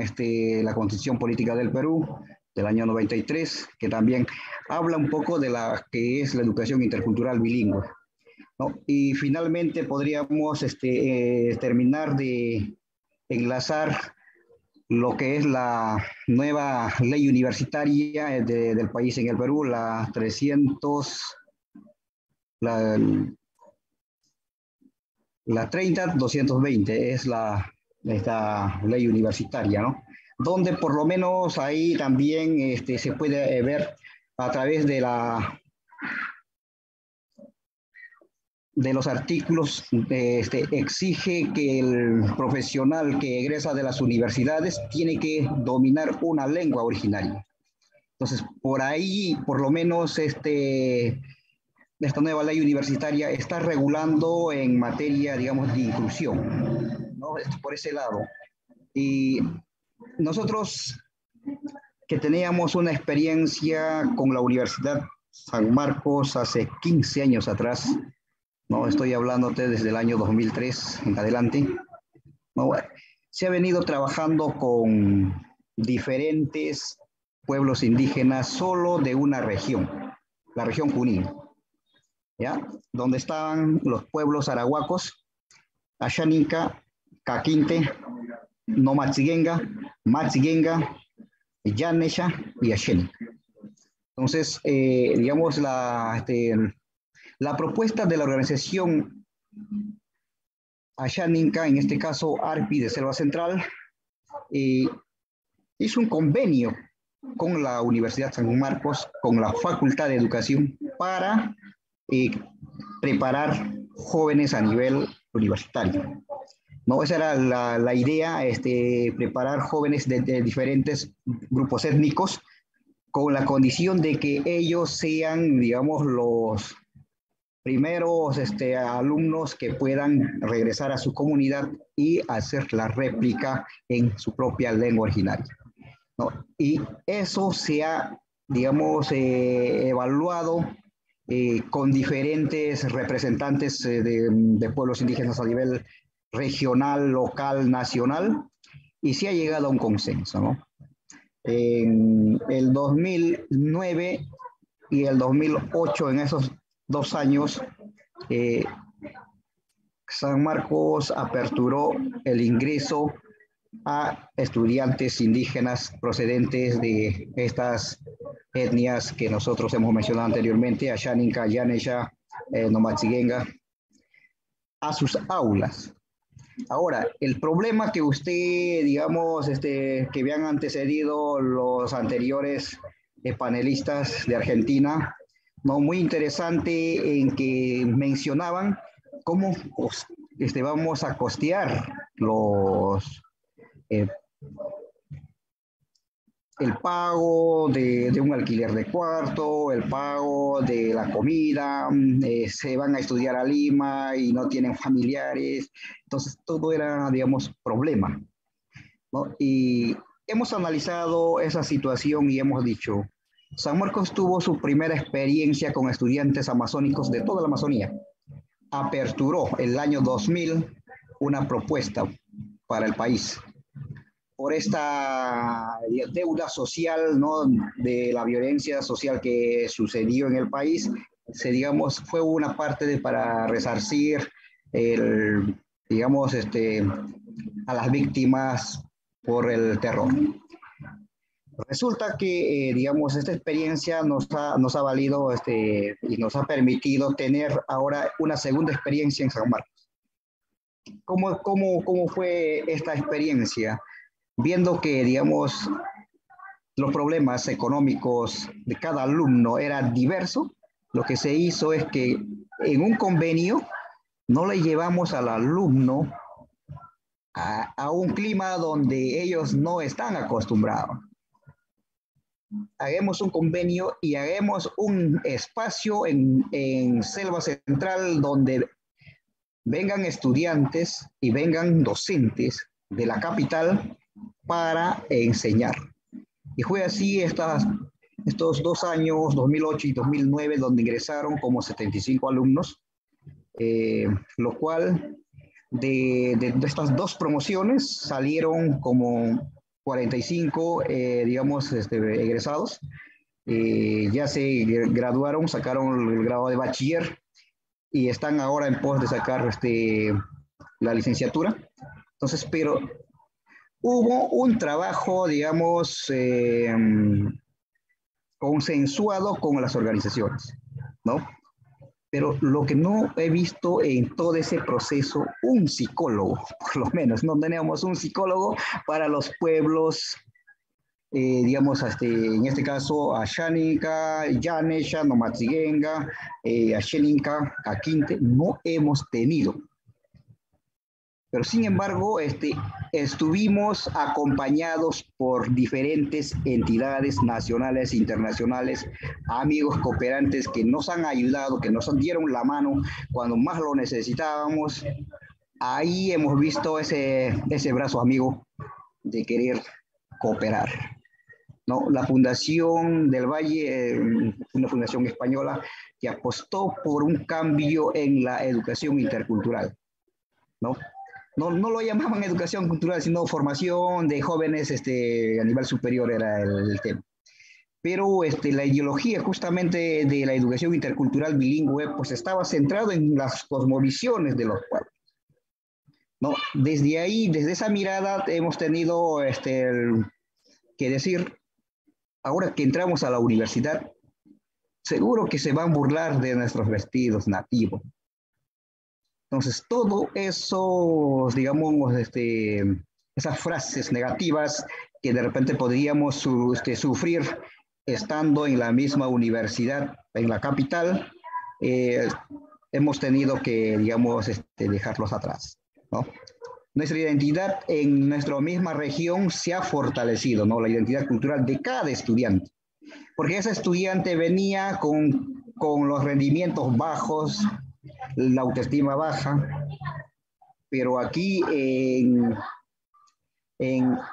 la Constitución Política del Perú del año 93, que también habla un poco de la que es la educación intercultural bilingüe, ¿no? Y finalmente podríamos terminar de enlazar lo que es la nueva ley universitaria del país en el Perú, la 300, la 30-220 es esta ley universitaria, ¿no? Donde por lo menos ahí también se puede ver a través de los artículos, exige que el profesional que egresa de las universidades tiene que dominar una lengua originaria. Entonces, por ahí, por lo menos, esta nueva ley universitaria está regulando en materia, digamos, de inclusión, ¿no? Por ese lado. Y nosotros que teníamos una experiencia con la Universidad San Marcos hace 15 años atrás, ¿no? Estoy hablándote desde el año 2003 en adelante, ¿no? Se ha venido trabajando con diferentes pueblos indígenas solo de una región, la región Junín, ¿ya? Donde estaban los pueblos arahuacos, Ashaninka, Caquinte, Nomatziguenga, Matziguenga, Yanesha y Asheninka. Entonces, digamos, la propuesta de la organización Ashaninka, en este caso ARPI de Selva Central, hizo un convenio con la Universidad San Marcos, con la Facultad de Educación, para preparar jóvenes a nivel universitario, ¿no? Esa era la idea, preparar jóvenes de diferentes grupos étnicos con la condición de que ellos sean, digamos, los primeros alumnos que puedan regresar a su comunidad y hacer la réplica en su propia lengua originaria, ¿no? Y eso se ha, digamos, evaluado con diferentes representantes de pueblos indígenas a nivel regional, local, nacional, y se ha llegado a un consenso, ¿no? En el 2009 y el 2008, en esos 2 años, San Marcos aperturó el ingreso a estudiantes indígenas procedentes de estas etnias que nosotros hemos mencionado anteriormente, Ashaninka, Yanesha, Nomatziguenga, a sus aulas. Ahora, el problema que usted, digamos, que habían antecedido los anteriores panelistas de Argentina, ¿no? Muy interesante en que mencionaban cómo vamos a costear el pago de un alquiler de cuarto, el pago de la comida, se van a estudiar a Lima y no tienen familiares. Entonces, todo era, digamos, problema, ¿no? Y hemos analizado esa situación y hemos dicho, San Marcos tuvo su primera experiencia con estudiantes amazónicos de toda la Amazonía. Aperturó el año 2000 una propuesta para el país. Por esta deuda social, ¿no? De la violencia social que sucedió en el país, digamos, fue una parte para resarcir, digamos, a las víctimas por el terror. Resulta que, digamos, esta experiencia nos ha valido y nos ha permitido tener ahora una segunda experiencia en San Marcos. ¿Cómo fue esta experiencia? Viendo que, digamos, los problemas económicos de cada alumno eran diversos, lo que se hizo es que en un convenio no le llevamos al alumno a un clima donde ellos no están acostumbrados. Hagamos un convenio y hagamos un espacio en Selva Central donde vengan estudiantes y vengan docentes de la capital para enseñar. Y fue así estos 2 años, 2008 y 2009, donde ingresaron como 75 alumnos, lo cual de estas 2 promociones salieron como 45, digamos, egresados. Ya se graduaron, sacaron el grado de bachiller y están ahora en pos de sacar la licenciatura. Entonces, pero hubo un trabajo, digamos, consensuado con las organizaciones, ¿no? Pero lo que no he visto en todo ese proceso, un psicólogo, por lo menos, no tenemos un psicólogo para los pueblos, digamos, en este caso, Ashaninka, Yanesha, Nomatsigenga, Asheninka, Aquinte, no hemos tenido. Pero sin embargo, estuvimos acompañados por diferentes entidades nacionales e internacionales, amigos cooperantes que nos han ayudado, que nos dieron la mano cuando más lo necesitábamos. Ahí hemos visto ese brazo amigo de querer cooperar, ¿no? La Fundación del Valle, una fundación española que apostó por un cambio en la educación intercultural, ¿no? No lo llamaban educación cultural, sino formación de jóvenes a nivel superior era el tema. Pero la ideología justamente de la educación intercultural bilingüe pues estaba centrado en las cosmovisiones de los pueblos, ¿no? Desde ahí, desde esa mirada hemos tenido que decir, ahora que entramos a la universidad, seguro que se van a burlar de nuestros vestidos nativos. Entonces, todo eso, digamos, esas frases negativas que de repente podríamos sufrir estando en la misma universidad, en la capital, hemos tenido que, digamos, dejarlos atrás, ¿no? Nuestra identidad en nuestra misma región se ha fortalecido, ¿no? La identidad cultural de cada estudiante, porque ese estudiante venía con los rendimientos bajos, la autoestima baja, pero aquí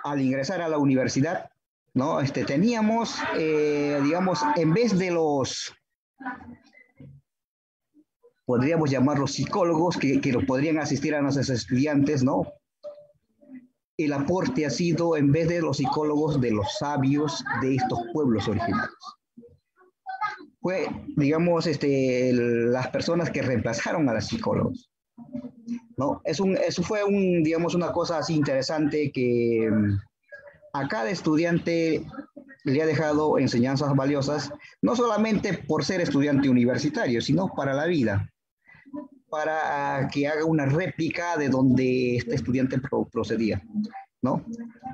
al ingresar a la universidad, ¿no? Teníamos, digamos, en vez de podríamos llamarlos psicólogos que podrían asistir a nuestros estudiantes, ¿no? El aporte ha sido, en vez de los psicólogos, de los sabios de estos pueblos originarios. Fue, digamos, las personas que reemplazaron a los psicólogos, ¿no? Eso fue, digamos, una cosa así interesante que a cada estudiante le ha dejado enseñanzas valiosas, no solamente por ser estudiante universitario, sino para la vida, para que haga una réplica de donde este estudiante procedía, ¿no?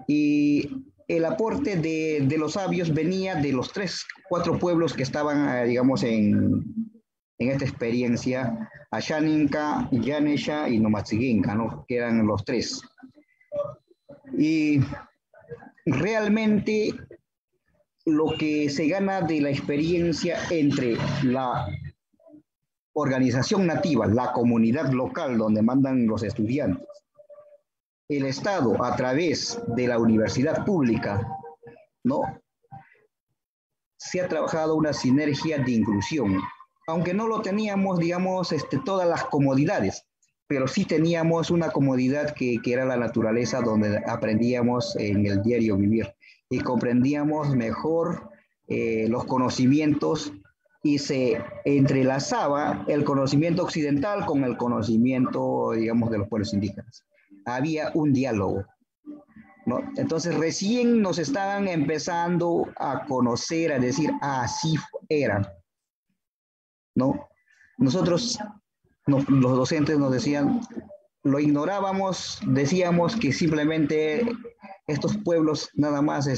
Y el aporte de los sabios venía de los 4 pueblos que estaban, digamos, en esta experiencia, Ashaninka, Yanesha y Nomatsigenka, ¿no? Que eran los 3. Y realmente lo que se gana de la experiencia entre la organización nativa, la comunidad local donde mandan los estudiantes, el Estado a través de la universidad pública, ¿no? Se ha trabajado una sinergia de inclusión, aunque no lo teníamos, digamos, todas las comodidades, pero sí teníamos una comodidad que era la naturaleza, donde aprendíamos en el diario vivir y comprendíamos mejor los conocimientos y se entrelazaba el conocimiento occidental con el conocimiento, digamos, de los pueblos indígenas. Había un diálogo, ¿no? Entonces recién nos estaban empezando a conocer, a decir, así era, ¿no? Nosotros, los docentes nos decían, lo ignorábamos, decíamos que simplemente estos pueblos nada más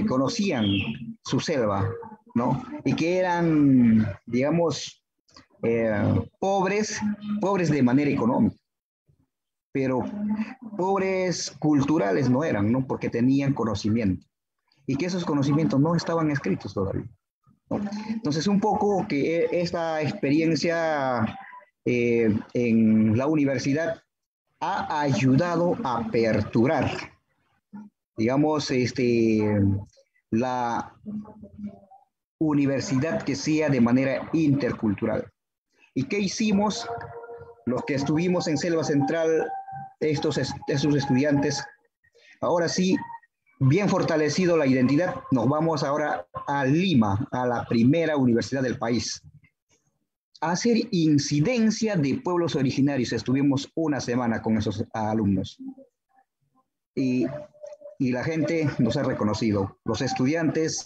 conocían su selva, ¿no? Y que eran, digamos, pobres de manera económica, pero pobres culturales no eran, ¿no? Porque tenían conocimiento, y que esos conocimientos no estaban escritos todavía, ¿no? Entonces, un poco que esta experiencia en la universidad ha ayudado a aperturar, digamos, la universidad que sea de manera intercultural. ¿Y qué hicimos? Los que estuvimos en Selva Central, estos estudiantes, ahora sí, bien fortalecido la identidad, nos vamos ahora a Lima, a la primera universidad del país, a hacer incidencia de pueblos originarios. Estuvimos una semana con esos alumnos. Y y la gente nos ha reconocido. Los estudiantes,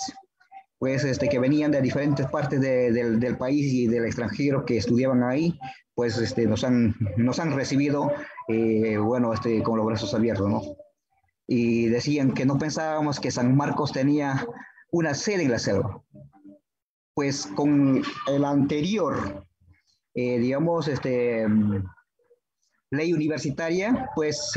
pues, que venían de diferentes partes del país y del extranjero que estudiaban ahí, pues, nos han recibido, bueno, con los brazos abiertos, ¿no? Y decían que no pensábamos que San Marcos tenía una sede en la selva. Pues con el anterior, digamos, ley universitaria, pues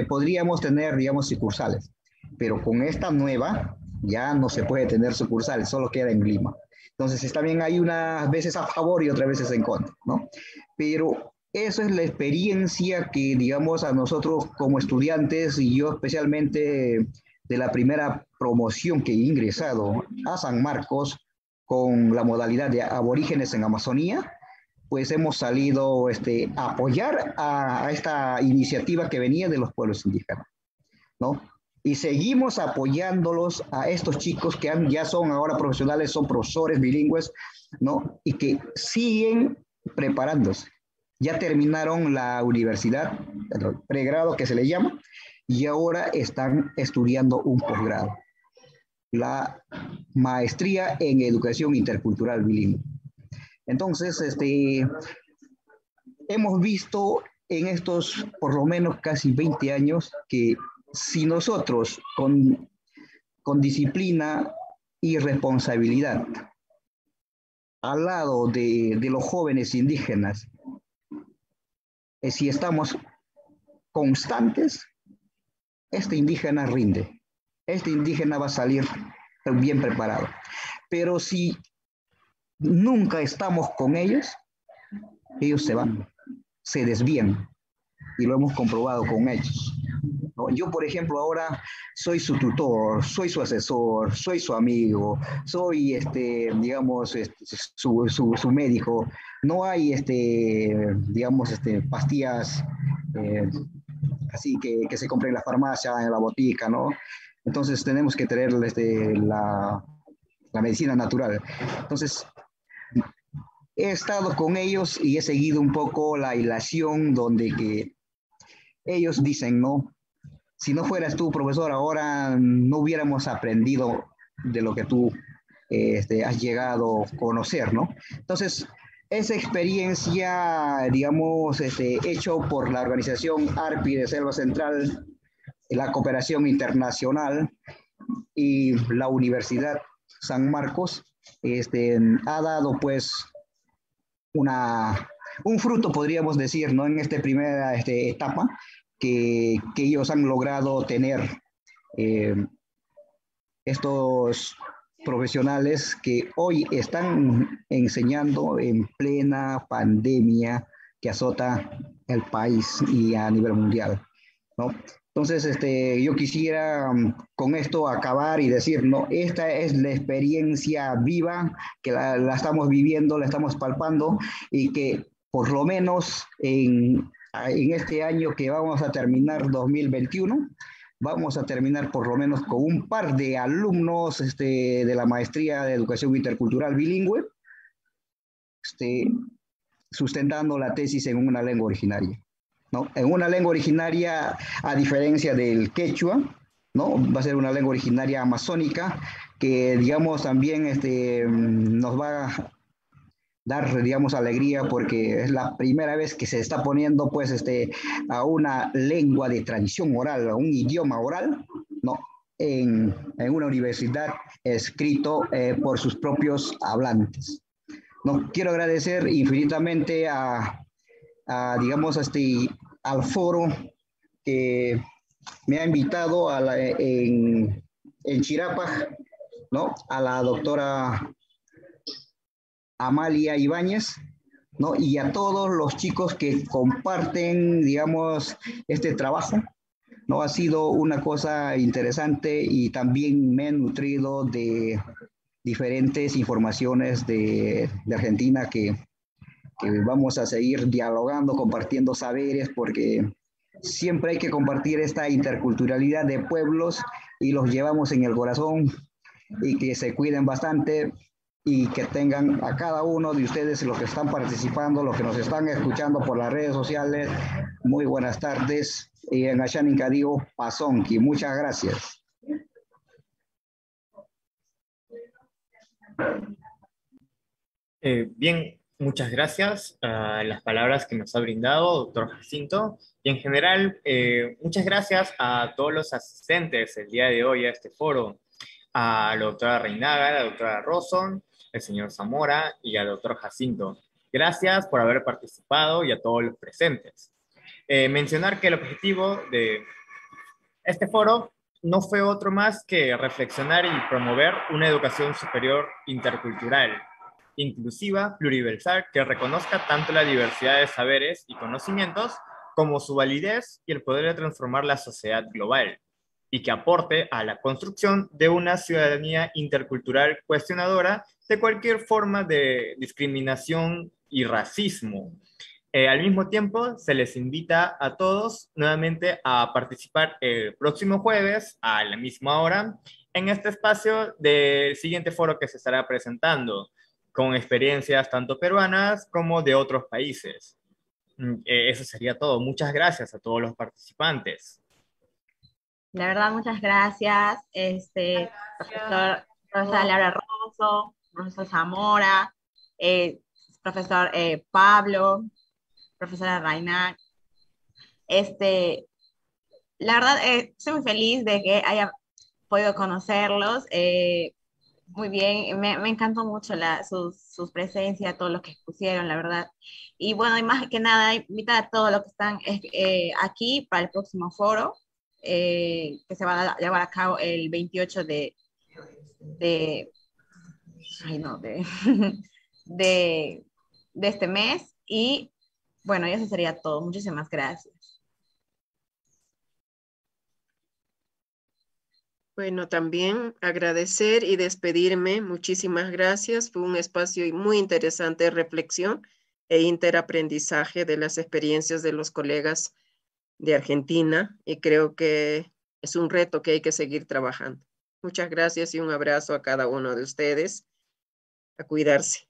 podríamos tener, digamos, sucursales, pero con esta nueva ya no se puede tener sucursales, solo queda en Lima. Entonces también hay unas veces a favor y otras veces en contra, ¿no? Pero eso es la experiencia que, digamos, a nosotros como estudiantes, y yo especialmente de la primera promoción que he ingresado a San Marcos con la modalidad de aborígenes en Amazonía, pues hemos salido a apoyar a esta iniciativa que venía de los pueblos indígenas, ¿no? Y seguimos apoyándolos a estos chicos que ya son ahora profesionales, son profesores bilingües, ¿no? Y que siguen preparándose. Ya terminaron la universidad, el pregrado que se le llama, y ahora están estudiando un posgrado, la maestría en educación intercultural bilingüe. Entonces, hemos visto en estos por lo menos casi 20 años que si nosotros con disciplina y responsabilidad al lado de los jóvenes indígenas, si estamos constantes, este indígena rinde, este indígena va a salir bien preparado. Pero si nunca estamos con ellos, ellos se van, se desvían, y lo hemos comprobado con ellos. ¿No? Yo, por ejemplo, ahora soy su tutor, soy su asesor, soy su amigo, soy, digamos, su médico. No hay, digamos, pastillas así que se compren en la farmacia, en la botica, ¿no? Entonces tenemos que tener la medicina natural. Entonces, he estado con ellos y he seguido un poco la hilación donde que ellos dicen, no, si no fueras tú, profesor, ahora no hubiéramos aprendido de lo que tú has llegado a conocer, ¿no? Entonces, esa experiencia, digamos, hecho por la organización ARPI de Selva Central, la cooperación internacional y la Universidad San Marcos, ha dado pues un fruto, podríamos decir, ¿no? En esta primera etapa que ellos han logrado tener estos profesionales que hoy están enseñando en plena pandemia que azota el país y a nivel mundial, ¿no? Entonces, yo quisiera con esto acabar y decir, no, esta es la experiencia viva que la estamos viviendo, la estamos palpando y que por lo menos en este año que vamos a terminar 2021, vamos a terminar por lo menos con un par de alumnos de la maestría de educación intercultural bilingüe, sustentando la tesis en una lengua originaria, ¿no? En una lengua originaria, a diferencia del quechua, ¿no? Va a ser una lengua originaria amazónica que, digamos, también nos va a dar, digamos, alegría porque es la primera vez que se está poniendo, pues, a una lengua de tradición oral, a un idioma oral, ¿no? En una universidad escrito por sus propios hablantes. No, quiero agradecer infinitamente digamos, al foro que me ha invitado en Chirapaj, ¿no? A la doctora Amalia Ibáñez, ¿no? Y a todos los chicos que comparten, digamos, este trabajo, ¿no? Ha sido una cosa interesante y también me he nutrido de diferentes informaciones de Argentina que vamos a seguir dialogando, compartiendo saberes, porque siempre hay que compartir esta interculturalidad de pueblos y los llevamos en el corazón y que se cuiden bastante. y que tengan a cada uno de ustedes, los que están participando, los que nos están escuchando por las redes sociales, muy buenas tardes. Y en Ashaninka digo, Pasonki. Muchas gracias. Bien, muchas gracias a las palabras que nos ha brindado, doctor Jacinto. Y en general, muchas gracias a todos los asistentes el día de hoy a este foro, a la doctora Reinaga, a la doctora Rosso, el señor Zamora y al doctor Jacinto. Gracias por haber participado y a todos los presentes. Mencionar que el objetivo de este foro no fue otro más que reflexionar y promover una educación superior intercultural, inclusiva, pluriversal, que reconozca tanto la diversidad de saberes y conocimientos como su validez y el poder de transformar la sociedad global, y que aporte a la construcción de una ciudadanía intercultural cuestionadora de cualquier forma de discriminación y racismo. Al mismo tiempo, se les invita a todos nuevamente a participar el próximo jueves a la misma hora en este espacio del siguiente foro que se estará presentando, con experiencias tanto peruanas como de otros países. Eso sería todo. Muchas gracias a todos los participantes. De verdad, muchas gracias, profesora Laura Rosso, profesor Zamora, profesor Pablo, profesora Raina. La verdad, estoy muy feliz de que haya podido conocerlos. Muy bien, me encantó mucho sus presencias, todo lo que expusieron, la verdad. Y bueno, y más que nada, invitar a todos los que están aquí para el próximo foro, que se va a llevar a cabo el 28 ay no, de, de este mes. Y bueno, y eso sería todo. Muchísimas gracias. Bueno, también agradecer y despedirme. Muchísimas gracias. Fue un espacio muy interesante de reflexión e interaprendizaje de las experiencias de los colegas de Argentina, y creo que es un reto que hay que seguir trabajando. Muchas gracias y un abrazo a cada uno de ustedes. A cuidarse.